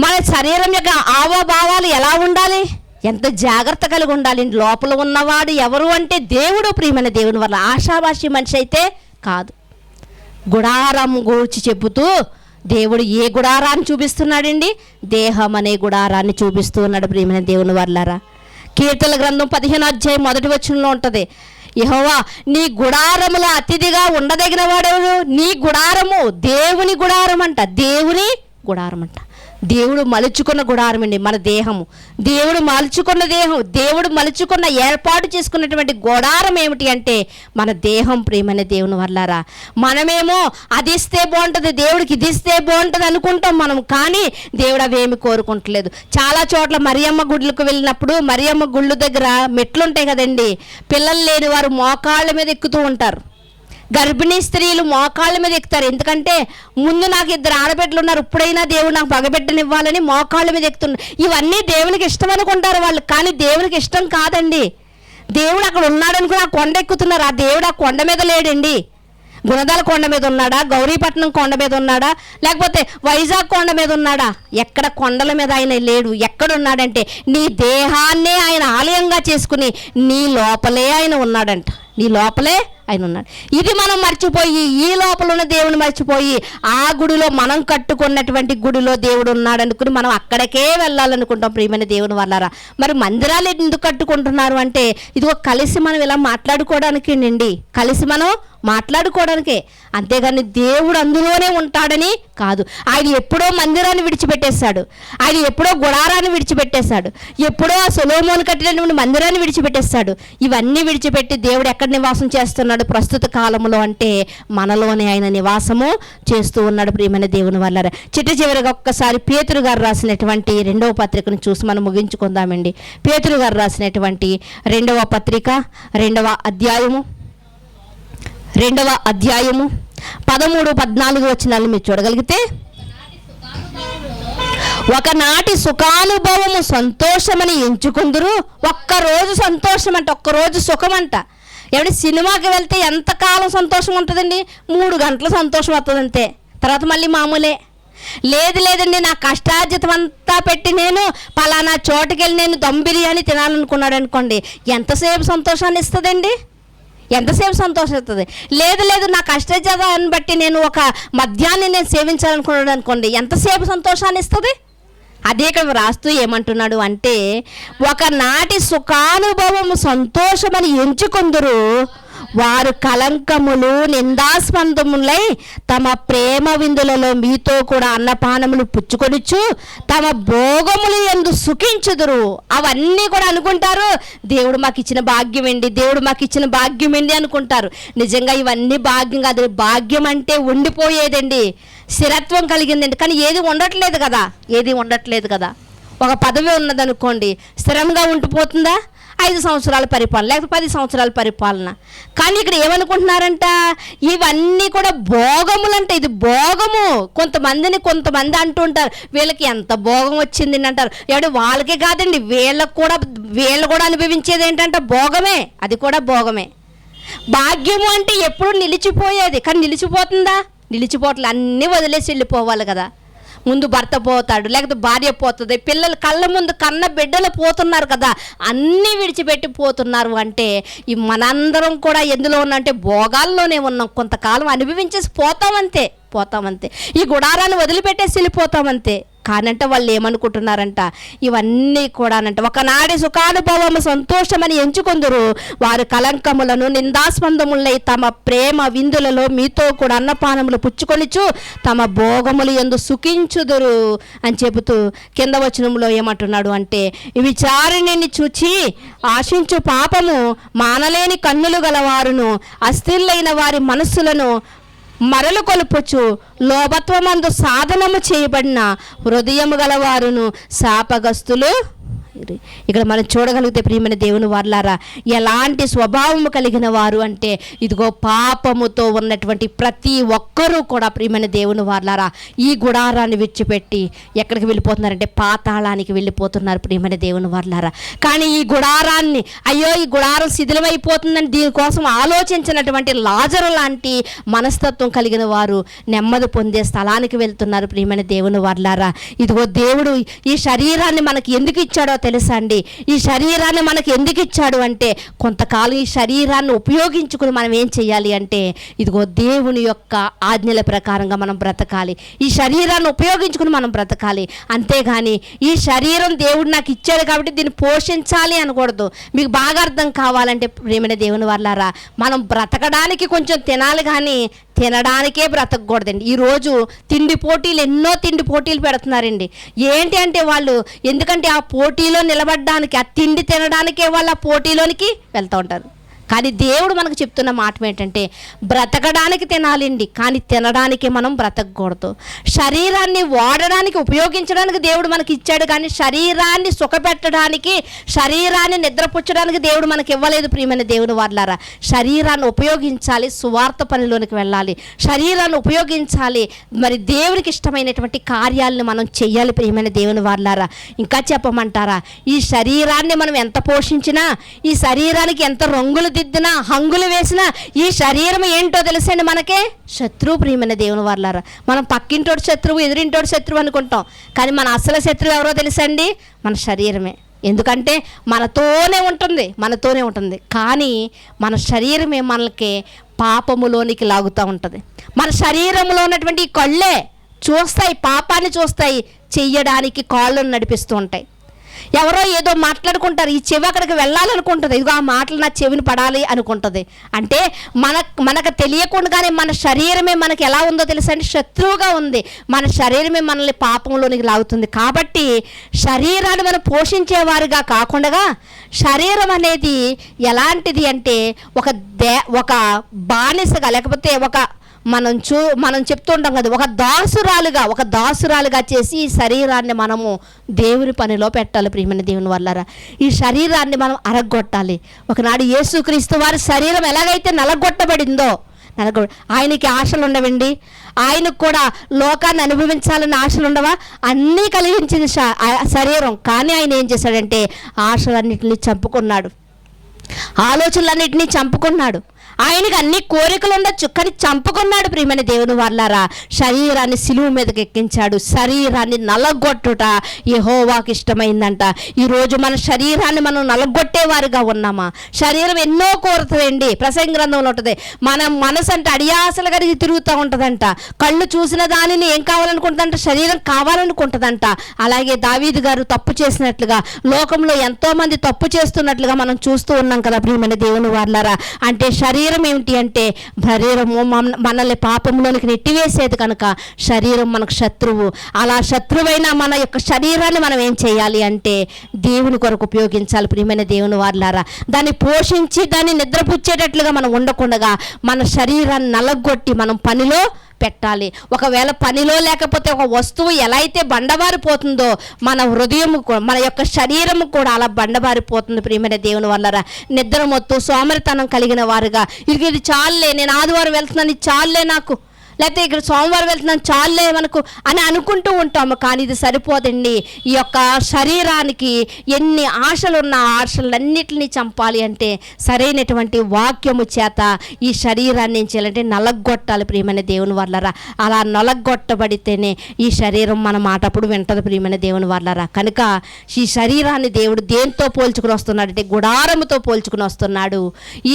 మన శరీరం యొక్క హావభావాలు ఎలా ఉండాలి? ఎంత జాగ్రత్త కలిగి ఉండాలి. లోపల ఉన్నవాడు ఎవరు అంటే దేవుడు. ప్రియమైన దేవుని వల్ల ఆషాభాషి మనిషి అయితే కాదు. గుడారం గూర్చి చెబుతూ దేవుడు ఏ గుడారాన్ని చూపిస్తున్నాడండి? దేహం అనే గుడారాన్ని చూపిస్తూ ఉన్నాడు ప్రియమైన దేవుని వల్లరా. కీర్తనల గ్రంథం 15వ అధ్యాయం 1వ వచనంలో ఉంటుంది, యెహోవా నీ గుడారములో అతిథిగా ఉండదగిన వాడెవడు? నీ గుడారము దేవుని గుడారం అంట. దేవుని గుడారం అంట. దేవుడు మలుచుకున్న గుడారం అండి మన దేహము. దేవుడు మలుచుకున్న దేహం, దేవుడు మలుచుకున్న ఏర్పాటు చేసుకున్నటువంటి గుడారం ఏమిటి అంటే మన దేహం. ప్రియమైన దేవుని వల్లారా, మనమేమో అది ఇస్తే బాగుంటుంది, దేవుడికి ఇది ఇస్తే బాగుంటుంది అనుకుంటాం మనం. కానీ దేవుడు అవేమి కోరుకుంటలేదు. చాలా చోట్ల మరియమ్మ గుళ్ళకు వెళ్ళినప్పుడు మరియమ్మ గుళ్ళు దగ్గర మెట్లు ఉంటాయి కదండి, పిల్లలు లేని వారు మోకాళ్ళ మీద ఎక్కుతూ ఉంటారు. గర్భిణీ స్త్రీలు మోకాళ్ళ మీద ఎక్కుతారు. ఎందుకంటే ముందు నాకు 2 ఆడబిడ్డలు ఉన్నారు, ఇప్పుడైనా దేవుడు నాకు మగబిడ్డనివ్వాలని మోకాళ్ళ మీద ఎక్కుతున్నారు. ఇవన్నీ దేవునికి ఇష్టం అనుకుంటారు వాళ్ళు, కానీ దేవునికి ఇష్టం కాదండి. దేవుడు అక్కడ ఉన్నాడనుకుని ఆ కొండ ఎక్కుతున్నారు. ఆ దేవుడు ఆ కొండ మీద లేడండి. గుణదల కొండ మీద ఉన్నాడా? గౌరీపట్నం కొండ మీద ఉన్నాడా? లేకపోతే వైజాగ్ కొండ మీద ఉన్నాడా? ఎక్కడ కొండల మీద ఆయన లేడు. ఎక్కడున్నాడంటే నీ దేహాన్నే ఆయన ఆలయంగా చేసుకుని నీ లోపలే ఆయన ఉన్నాడంట. నీ లోపలే ఆయన ఉన్నాడు. ఇది మనం మర్చిపోయి ఈ లోపల ఉన్న దేవుని మర్చిపోయి ఆ గుడిలో మనం కట్టుకున్నటువంటి గుడిలో దేవుడు ఉన్నాడు అనుకుని మనం అక్కడికే వెళ్ళాలనుకుంటాం. ప్రియమైన దేవుని వల్లారా, మరి మందిరాలు ఎందుకు కట్టుకుంటున్నారు అంటే ఇదిగో కలిసి మనం ఇలా మాట్లాడుకోవడానికి అండి, కలిసి మనం మాట్లాడుకోవడానికే, అంతేగాని దేవుడు అందులోనే ఉంటాడని కాదు. ఆయన ఎప్పుడో మందిరాన్ని విడిచిపెట్టేశాడు, ఆయన ఎప్పుడో గుడారాన్ని విడిచిపెట్టేశాడు, ఎప్పుడో సొలొమోను కట్టినటువంటి మందిరాన్ని విడిచిపెట్టేశాడు. ఇవన్నీ విడిచిపెట్టి దేవుడు ఎక్కడ నివాసం చేస్తున్నాడు ప్రస్తుత కాలంలో అంటే మనలోనే ఆయన నివాసము చేస్తూ ఉన్నాడు. ప్రియమైన దేవుని వల్లారా, చివరిగా ఒక్కసారి పేతురు గారు రాసినటువంటి 2వ పత్రికను చూసి మనం ముగించుకుందామండి. పేతురు గారు రాసినటువంటి 2వ పత్రిక 2వ అధ్యాయము 13-14 వచనాలు మీరు చూడగలిగితే, ఒకనాటి సుఖానుభవము సంతోషమని ఎంచుకుందరు. ఒక్కరోజు సంతోషం అంట, ఒక్కరోజు సుఖం అంట. ఏమంటే సినిమాకి వెళ్తే ఎంతకాలం సంతోషం ఉంటుందండి? 3 గంటలు సంతోషం వస్తుంది అంతే, తర్వాత మళ్ళీ మామూలే. లేదండి, నా కష్టార్జితం అంతా పెట్టి నేను పలానా చోటుకి వెళ్ళి నేను దమ్ బిర్యానీ తినాలనుకున్నాడు అనుకోండి, ఎంతసేపు సంతోషాన్ని ఇస్తుందండి? ఎంతసేపు సంతోషం ఇస్తుంది? లేదు నా కష్టార్జితాన్ని బట్టి నేను ఒక మద్యాన్ని నేను సేవించాలనుకున్నాడు అనుకోండి, ఎంతసేపు సంతోషాన్ని ఇస్తుంది? అదే ఇక్కడ రాస్తూ ఏమంటున్నాడు అంటే, ఒకనాటి సుఖానుభవము సంతోషమని ఎంచుకొందురు, వారు కలంకములు నిందాస్పందములై తమ ప్రేమ విందులలో మీతో కూడా అన్నపానములు పుచ్చుకొనిచ్చు తమ భోగములు యందు సుఖించుదురు. అవన్నీ కూడా అనుకుంటారు, దేవుడు మాకు ఇచ్చిన భాగ్యం ఏంటి, దేవుడు మాకు ఇచ్చిన భాగ్యం ఏంటి అనుకుంటారు. నిజంగా ఇవన్నీ భాగ్యం కాదు. భాగ్యం అంటే ఉండిపోయేదండి, స్థిరత్వం కలిగిందండి. కానీ ఏది ఉండట్లేదు కదా. ఒక పదవి ఉన్నదనుకోండి, స్థిరంగా ఉండిపోతుందా? 5 సంవత్సరాల పరిపాలన, లేకపోతే 10 సంవత్సరాల పరిపాలన. కానీ ఇక్కడ ఏమనుకుంటున్నారంట, ఇవన్నీ కూడా భోగములంటే, ఇది భోగము. కొంతమంది అంటుంటారు, వీళ్ళకి ఎంత భోగం వచ్చింది అంటారు. ఎవడు వాళ్ళకే కాదండి, వీళ్ళు కూడా అనుభవించేది ఏంటంటే భోగమే, అది కూడా భోగమే. భాగ్యము అంటే ఎప్పుడు నిలిచిపోయేది, కానీ నిలిచిపోతుందా? నిలిచిపోవట్లే. అన్నీ వదిలేసి వెళ్ళిపోవాలి కదా. ముందు భర్త పోతాడు, లేకపోతే భార్య పోతుంది, పిల్లలు కళ్ళ ముందు కన్న బిడ్డలు పోతున్నారు కదా, అన్నీ విడిచిపెట్టి పోతున్నారు. అంటే ఈ మనందరం కూడా ఎందులో ఉన్నంటే భోగాల్లోనే ఉన్నాం. కొంతకాలం అనుభవించేసి పోతామంతే. ఈ గుడారాన్ని వదిలిపెట్టేసి వెళ్ళిపోతామంతే. కానంటే వాళ్ళు ఏమనుకుంటున్నారంట, ఇవన్నీ కూడానంట ఒకనాడి సుఖానుభవము సంతోషమని ఎంచుకొందురు, వారు కలంకములను నిందాస్పందములై తమ ప్రేమ విందులలో మీతో కూడా అన్నపానములు పుచ్చుకొనిచ్చు తమ భోగములు యందు సుఖించుదురు అని చెబుతూ కింద వచనంలో ఏమంటున్నాడు అంటే, విచారణని చూచి ఆశించు పాపము మానలేని కన్నులు గలవారును అస్థిరులైన వారి మనస్సులను మరలు కొలుపుచు లోభత్వమందు సాధనము చేయబడిన హృదయము గలవారును శాపగస్తులు. ఇక్కడ మనం చూడగలిగితే ప్రియమైన దేవుని వారలారా, ఎలాంటి స్వభావము కలిగిన వారు అంటే, ఇదిగో పాపముతో ఉన్నటువంటి ప్రతి ఒక్కరూ కూడా ప్రియమైన దేవుని వారలారా ఈ గుడారాన్ని విడిచిపెట్టి ఎక్కడికి వెళ్ళిపోతున్నారంటే పాతాళానికి వెళ్ళిపోతున్నారు ప్రియమైన దేవుని వారలారా. కానీ ఈ గుడారాన్ని, అయ్యో ఈ గుడారం శిథిలమైపోతుందని దీనికోసం ఆలోచించినటువంటి లాజరు లాంటి మనస్తత్వం కలిగిన వారు నెమ్మది పొందే స్థలానికి వెళ్తున్నారు ప్రియమైన దేవుని వారలారా. ఇదిగో దేవుడు ఈ శరీరాన్ని మనకి ఎందుకు ఇచ్చాడో తెలుసా అండి? ఈ శరీరాన్ని మనకి ఎందుకు ఇచ్చాడు అంటే, కొంతకాలం ఈ శరీరాన్ని ఉపయోగించుకుని మనం ఏం చేయాలి అంటే, ఇదిగో దేవుని యొక్క ఆజ్ఞల ప్రకారంగా మనం బ్రతకాలి. ఈ శరీరాన్ని ఉపయోగించుకుని మనం బ్రతకాలి. అంతేగాని ఈ శరీరం దేవుడు నాకు ఇచ్చాడు కాబట్టి దీన్ని పోషించాలి అనకూడదు. మీకు బాగా అర్థం కావాలంటే ప్రియమైన దేవుని వారలారా, మనం బ్రతకడానికి కొంచెం తినాలి, కానీ తినడానికే బ్రతకూడదండి. ఈరోజు ఎన్నో తిండి పోటీలు పెడుతున్నారండి. ఏంటి అంటే వాళ్ళు, ఎందుకంటే ఆ పోటీలో నిలబడడానికి, ఆ తిండి తినడానికే వాళ్ళు ఆ పోటీలోనికి వెళ్తూ ఉంటారు. కానీ దేవుడు మనకు చెప్తున్న మాట ఏంటంటే, బ్రతకడానికి తినాలండి, కానీ తినడానికే మనం బ్రతకకూడదు. శరీరాన్ని వాడడానికి, ఉపయోగించడానికి దేవుడు మనకి ఇచ్చాడు, కానీ శరీరాన్ని సుఖపెట్టడానికి, శరీరాన్ని నిద్రపుచ్చడానికి దేవుడు మనకి ఇవ్వలేదు ప్రియమైన దేవుని వారలారా. శరీరాన్ని ఉపయోగించాలి, సువార్త పనిలోనికి వెళ్ళాలి, శరీరాన్ని ఉపయోగించాలి, మరి దేవునికి ఇష్టమైనటువంటి కార్యాలను మనం చెయ్యాలి ప్రియమైన దేవుని వారలారా. ఇంకా చెప్పమంటారా, ఈ శరీరాన్ని మనం ఎంత పోషించినా, ఈ శరీరానికి ఎంత రంగులు దిద్దినా, హంగులు వేసినా, ఈ శరీరం ఏంటో తెలుసండి మనకే శత్రువు ప్రియమైన దేవుని వారలారా. మనం పక్కింటోడు శత్రువు, ఎదురింటోడు శత్రువు అనుకుంటాం, కానీ మన అసలు శత్రువు ఎవరో తెలుసండి? మన శరీరమే. ఎందుకంటే మనతోనే ఉంటుంది, కానీ మన శరీరమే మనకి పాపములోనికి లాగుతూ ఉంటుంది. మన శరీరంలో ఉన్నటువంటి కళ్ళే చూస్తాయి, పాపాన్ని చూస్తాయి, చెయ్యడానికి కాళ్ళను నడిపిస్తూ ఉంటాయి. ఎవరో ఏదో మాట్లాడుకుంటారు, ఈ చెవి అక్కడికి వెళ్ళాలనుకుంటుంది, ఇదిగో ఆ మాటలు నా చెవిని పడాలి అనుకుంటుంది. అంటే మనకు తెలియకుండానే మన శరీరమే మనకి ఎలా ఉందో తెలుసా అండి? శత్రువుగా ఉంది. మన శరీరమే మనల్ని పాపంలోనికి లాగుతుంది. కాబట్టి శరీరాన్ని మనం పోషించేవారుగా కాకుండా, శరీరం అనేది ఎలాంటిది అంటే ఒక బానిసగా, లేకపోతే మనం చెప్తూ ఉంటాం కదా, ఒక దాసురాలుగా చేసి ఈ శరీరాన్ని మనము దేవుని పనిలో పెట్టాలి ప్రియమైన దేవుని వల్లరా. ఈ శరీరాన్ని మనం అరగొట్టాలి. ఒకనాడు యేసుక్రీస్తు వారి శరీరం ఎలాగైతే నలగొట్టబడిందో, ఆయనకి ఆశలు ఉండవండి, ఆయనకు కూడా లోకాన్ని అనుభవించాలని ఆశలు ఉండవా? అన్నీ కలిగించింది శరీరం. కానీ ఆయన ఏం చేశాడంటే ఆశలన్నింటినీ చంపుకున్నాడు. ఆలోచనలన్నింటినీ చంపుకున్నాడు. ఆయనకి అన్ని కోరికలు ఉండొచ్చు, కానీ చంపుకున్నాడు. ప్రియమైన దేవుని వాళ్ళారా, శరీరాన్ని సిలువ మీదకి ఎక్కించాడు. శరీరాన్ని నలగొట్టుట యెహోవాకి ఇష్టమైందంట. ఈరోజు మన శరీరాన్ని మనం నలగొట్టేవారుగా ఉన్నామా? శరీరం ఎన్నో కోరుతుందండి. ప్రసంగి గ్రంథంలో ఉంటుంది, మన మనసు అంటే అడియాసలు కలిగి తిరుగుతూ ఉంటుందంట. కళ్ళు చూసిన దానిని ఏం కావాలనుకుంటుందంట? శరీరం కావాలనుకుంటుందంట. అలాగే దావీదు గారు తప్పు చేసినట్లుగా, లోకంలో ఎంతోమంది తప్పు చేస్తున్నట్లుగా మనం చూస్తూ ఉన్నాం కదా ప్రియమైన దేవుని వాళ్ళారా. అంటే శరీరం ఏమిటి అంటే, శరీరము మనల్ని పాపంలోనికి నెట్టివేసేది కనుక శరీరం మనకు శత్రువు. అలా శత్రువైన మన యొక్క శరీరాన్ని మనం ఏం చేయాలి అంటే దేవుని కొరకు ఉపయోగించాలి ప్రియమైన దేవుని వారలారా. దాన్ని పోషించి దాన్ని నిద్రపుచ్చేటట్లుగా మనం ఉండకుండా మన శరీరాన్ని నలగొట్టి మనం పనిలో పెట్టాలి. ఒకవేళ పనిలో లేకపోతే ఒక వస్తువు ఎలా అయితే బండబారిపోతుందో మన హృదయం, మన యొక్క శరీరము కూడా అలా బండబారిపోతుంది ప్రియమైన దేవుని వల్లరా. నిద్రమొత్తు సోమరితనం కలిగిన వారుగా, ఇది చాలులే, నేను ఆదివారం వెళ్తున్నాను, ఇది చాలులే నాకు, లేకపోతే ఇక్కడ సోమవారం వెళ్తున్నాను చాలులే మనకు అని అనుకుంటూ ఉంటాము. కానీ ఇది సరిపోదండి. ఈ యొక్క శరీరానికి ఎన్ని ఆశలున్నా ఆశలన్నిటిని చంపాలి అంటే సరైనటువంటి వాక్యము చేత ఈ శరీరాన్ని ఏం చేయాలంటే నలగొట్టాలి ప్రియమైన దేవుని వాళ్ళరా. అలా నలగొట్టబడితేనే ఈ శరీరం మన మాట అప్పుడు వింటది ప్రియమైన దేవుని వాళ్ళరా. కనుక ఈ శరీరాన్ని దేవుడు దేంతో పోల్చుకుని వస్తున్నాడు అంటే గుడారముతో పోల్చుకుని వస్తున్నాడు.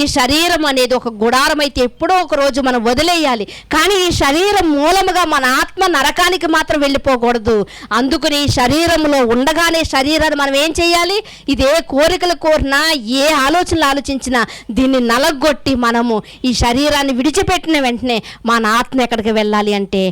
ఈ శరీరం అనేది ఒక గుడారం అయితే ఎప్పుడో ఒక రోజు మనం వదిలేయాలి. కానీ ఈ శరీరం మూలముగా మన ఆత్మ నరకానికి మాత్రం వెళ్ళిపోకూడదు. అందుకని ఈ శరీరంలో ఉండగానే శరీరాన్ని మనం ఏం చేయాలి? ఇదే కోరికలు కోరినా, ఏ ఆలోచనలు ఆలోచించినా దీన్ని నలగొట్టి మనము ఈ శరీరాన్ని విడిచిపెట్టిన వెంటనే మన ఆత్మ ఎక్కడికి వెళ్ళాలి అంటే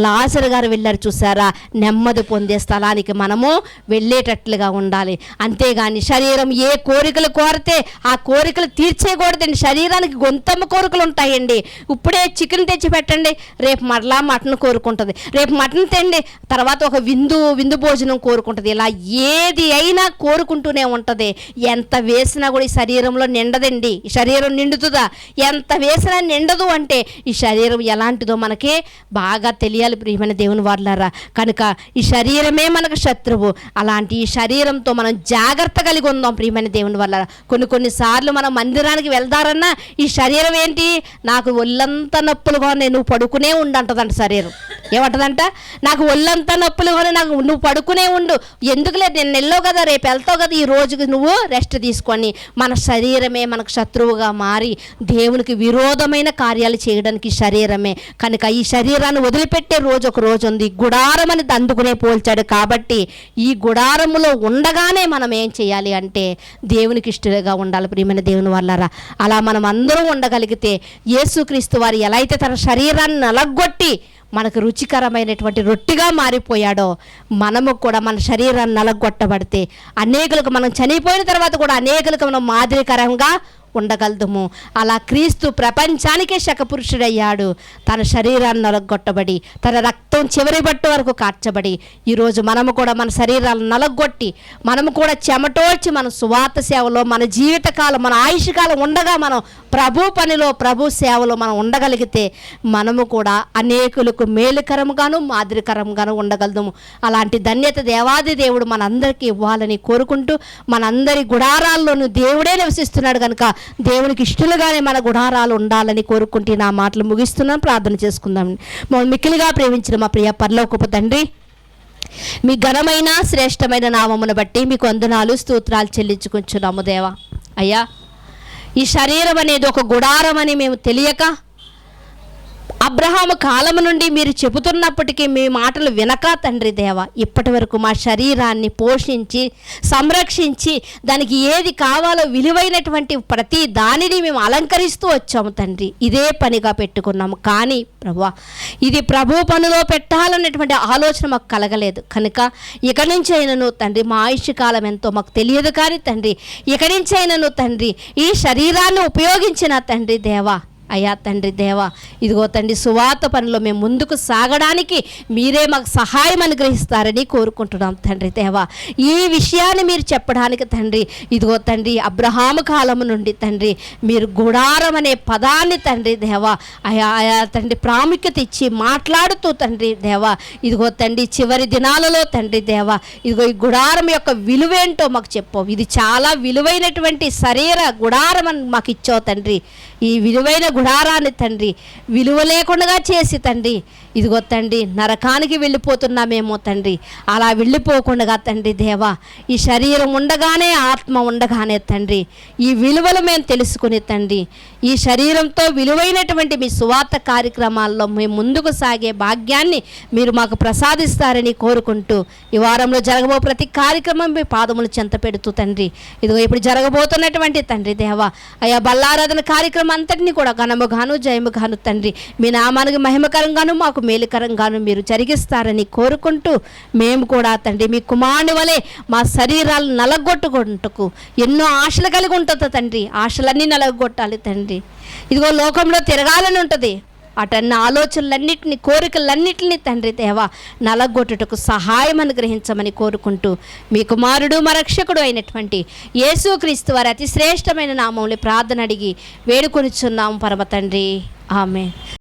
లాజరు గారు వెళ్ళారు చూసారా, నెమ్మది పొందే స్థలానికి మనము వెళ్ళేటట్లుగా ఉండాలి. అంతేగాని శరీరం ఏ కోరికలు కోరితే ఆ కోరికలు తీర్చేయకూడదండి. శరీరానికి గొంతమ్మ కోరికలు ఉంటాయండి. ఇప్పుడే చికెన్ తెచ్చి పెట్టండి, రేపు మరలా మటన్ కోరుకుంటుంది, రేపు మటన్ తిండి, తర్వాత ఒక విందు భోజనం కోరుకుంటుంది. ఇలా ఏది అయినా కోరుకుంటూనే ఉంటుంది. ఎంత వేసినా కూడా ఈ శరీరంలో నిండదండి. ఈ శరీరం నిండుతుందా? ఎంత వేసినా నిండదు. అంటే ఈ శరీరం ఎలాంటిదో మనకి బాగా తెలియాలి ప్రియమైన దేవుని వాళ్ళారా. కనుక ఈ శరీరమే మనకు శత్రువు. అలాంటి ఈ శరీరంతో మనం జాగ్రత్త కలిగి ఉందాం ప్రియమైన దేవుని వాళ్ళారా. కొన్నిసార్లు మనం మందిరానికి వెళ్తారన్నా ఈ శరీరం ఏంటి, నాకు ఒళ్ళంతా నొప్పులుగా ఉన్నాయి, నువ్వు పడుకునే ఉండంటదంట శరీరం. ఏమంటదంట? నాకు ఒళ్ళంతా నొప్పులు కానీ నాకు నువ్వు పడుకునే ఉండు, ఎందుకులే నేను వెళ్ళావు కదా, రేపు వెళ్తావు కదా, ఈ రోజుకి నువ్వు రెస్ట్ తీసుకొని. మన శరీరమే మనకు శత్రువుగా మారి దేవునికి విరోధమైన కార్యాలు చేయడానికి శరీరమే. కనుక ఈ శరీరాన్ని వదిలిపెట్టే రోజు ఒక రోజు ఉంది. గుడారం అని అందుకునే పోల్చాడు. కాబట్టి ఈ గుడారములో ఉండగానే మనం ఏం చేయాలి అంటే దేవునికి ఇష్టలుగా ఉండాలి ప్రియమైన దేవుని వాళ్ళారా. అలా మనం అందరం ఉండగలిగితే యేసుక్రీస్తు వారు ఎలా అయితే తన శరీరాన్ని నలగొట్టి మనకు రుచికరమైనటువంటి రొట్టిగా మారిపోయాడో, మనము కూడా మన శరీరాన్ని నలగొట్టబడితే అనేకులకు, మనం చనిపోయిన తర్వాత కూడా అనేకులకు మనం మాదిరికరంగా ఉండగలదుము. అలా క్రీస్తు ప్రపంచానికే శకపురుషుడయ్యాడు. తన శరీరాన్ని నలగొట్టబడి, తన రక్తం చివరి బట్టు వరకు కార్చబడి, ఈరోజు మనము కూడా మన శరీరాలను నలగొట్టి, మనము కూడా చెమటోడ్చి మన సువార్త సేవలో మన జీవితకాలం, మన ఆయుష్కాలం ఉండగా మనం ప్రభు పనిలో, ప్రభు సేవలో మనం ఉండగలిగితే మనము కూడా అనేకులకు మేలుకరంగాను మాదిరికరంగాను ఉండగలదుము. అలాంటి ధన్యత దేవాది దేవుడు మనందరికీ ఇవ్వాలని కోరుకుంటూ, మనందరి గుడారాల్లోనూ దేవుడే నివసిస్తున్నాడు కనుక దేవునికి ఇష్టలుగానే మన గుడారాలు ఉండాలని కోరుకుంటే నా మాటలు ముగిస్తున్నాను. ప్రార్థన చేసుకుందాం. మిక్కిలిగా ప్రేమించిన మా ప్రియ పరలోకపు తండ్రి, మీ ఘనమైన శ్రేష్టమైన నామమును బట్టి మీకు వందనాలు స్తోత్రాలు చెల్లించుకుంటున్నాము దేవా. అయ్యా, ఈ శరీరం అనేది ఒక గుడారం అని మేము తెలియక, అబ్రహాము కాలము నుండి మీరు చెబుతున్నప్పటికీ మీ మాటలు వినక తండ్రి దేవ, ఇప్పటి వరకు మా శరీరాన్ని పోషించి సంరక్షించి దానికి ఏది కావాలో విలువైనటువంటి ప్రతి దానిని మేము అలంకరిస్తూ వచ్చాము తండ్రి. ఇదే పనిగా పెట్టుకున్నాము. కానీ ప్రభువా, ఇది ప్రభు పనిలో పెట్టాలన్నటువంటి ఆలోచన మాకు కలగలేదు. కనుక ఇక నుంచి అయినను తండ్రి, మా ఆయుష్ కాలం ఎంతో మాకు తెలియదు కానీ తండ్రి, ఇక నుంచి అయినను తండ్రి ఈ శరీరాన్ని ఉపయోగించిన తండ్రి దేవా, అయ్యా తండ్రి దేవా, ఇదిగో తండ్రి సువార్త పనిలో మేము ముందుకు సాగడానికి మీరే మాకు సహాయం అనుగ్రహిస్తారని కోరుకుంటున్నాం తండ్రి దేవా. ఈ విషయాన్ని మీరు చెప్పడానికి తండ్రి, ఇదిగో తండ్రి అబ్రహాము కాలము నుండి తండ్రి మీరు గుడారం అనే పదాన్ని తండ్రి దేవా అయా తండ్రి ప్రాముఖ్యత ఇచ్చి మాట్లాడుతూ తండ్రి దేవా, ఇదిగో తండ్రి చివరి దినాలలో తండ్రి దేవా, ఇదిగో ఈ గుడారం యొక్క విలువేంటో మాకు చెప్పు. ఇది చాలా విలువైనటువంటి శరీర గుడారం అని మాకు ఇచ్చావు తండ్రి. ఈ విలువైన గుడారాన్ని తండ్రి విలువ లేకుండా చేసి తండ్రి, ఇదిగో తండ్రి నరకానికి వెళ్ళిపోతున్నామేమో తండ్రి. అలా వెళ్ళిపోకుండా తండ్రి దేవా, ఈ శరీరం ఉండగానే ఆత్మ ఉండగానే తండ్రి ఈ విలువలు మేము తెలుసుకుని తండ్రి ఈ శరీరంతో విలువైనటువంటి మీ సువార్త కార్యక్రమాల్లో మేము ముందుకు సాగే భాగ్యాన్ని మీరు మాకు ప్రసాదిస్తారని కోరుకుంటూ, ఈ వారంలో జరగబో ప్రతి కార్యక్రమం మీ పాదములు చెంత పెడుతూ తండ్రి, ఇదిగో ఇప్పుడు జరగబోతున్నటువంటి తండ్రి దేవా అయా బల్లారాధన కార్యక్రమం అంతటినీ కూడా ఘనముగాను జయముగాను తండ్రి మీ నామానికి మహిమకరంగాను మాకు మేలుకరంగాను మీరు జరిగిస్తారని కోరుకుంటూ, మేము కూడా తండ్రి మీ కుమారుని వలె మా శరీరాలు నలగొట్టుకుంటకు ఎన్నో ఆశలు కలిగి ఉంటుంది తండ్రి. ఆశలన్నీ నలగొట్టాలి తండ్రి. ఇదిగో లోకంలో తిరగాలని ఉంటుంది, అటన్న ఆలోచనలన్నింటినీ కోరికలన్నింటినీ తండ్రి దేవా నలగొట్టుటకు సహాయం అనుగ్రహించమని కోరుకుంటూ, మీ కుమారుడు మా రక్షకుడు అయినటువంటి యేసుక్రీస్తు వారి అతి శ్రేష్టమైన నామంలో ప్రార్థన అడిగి వేడుకొనిచున్నాము పరమ తండ్రి. ఆమేన్.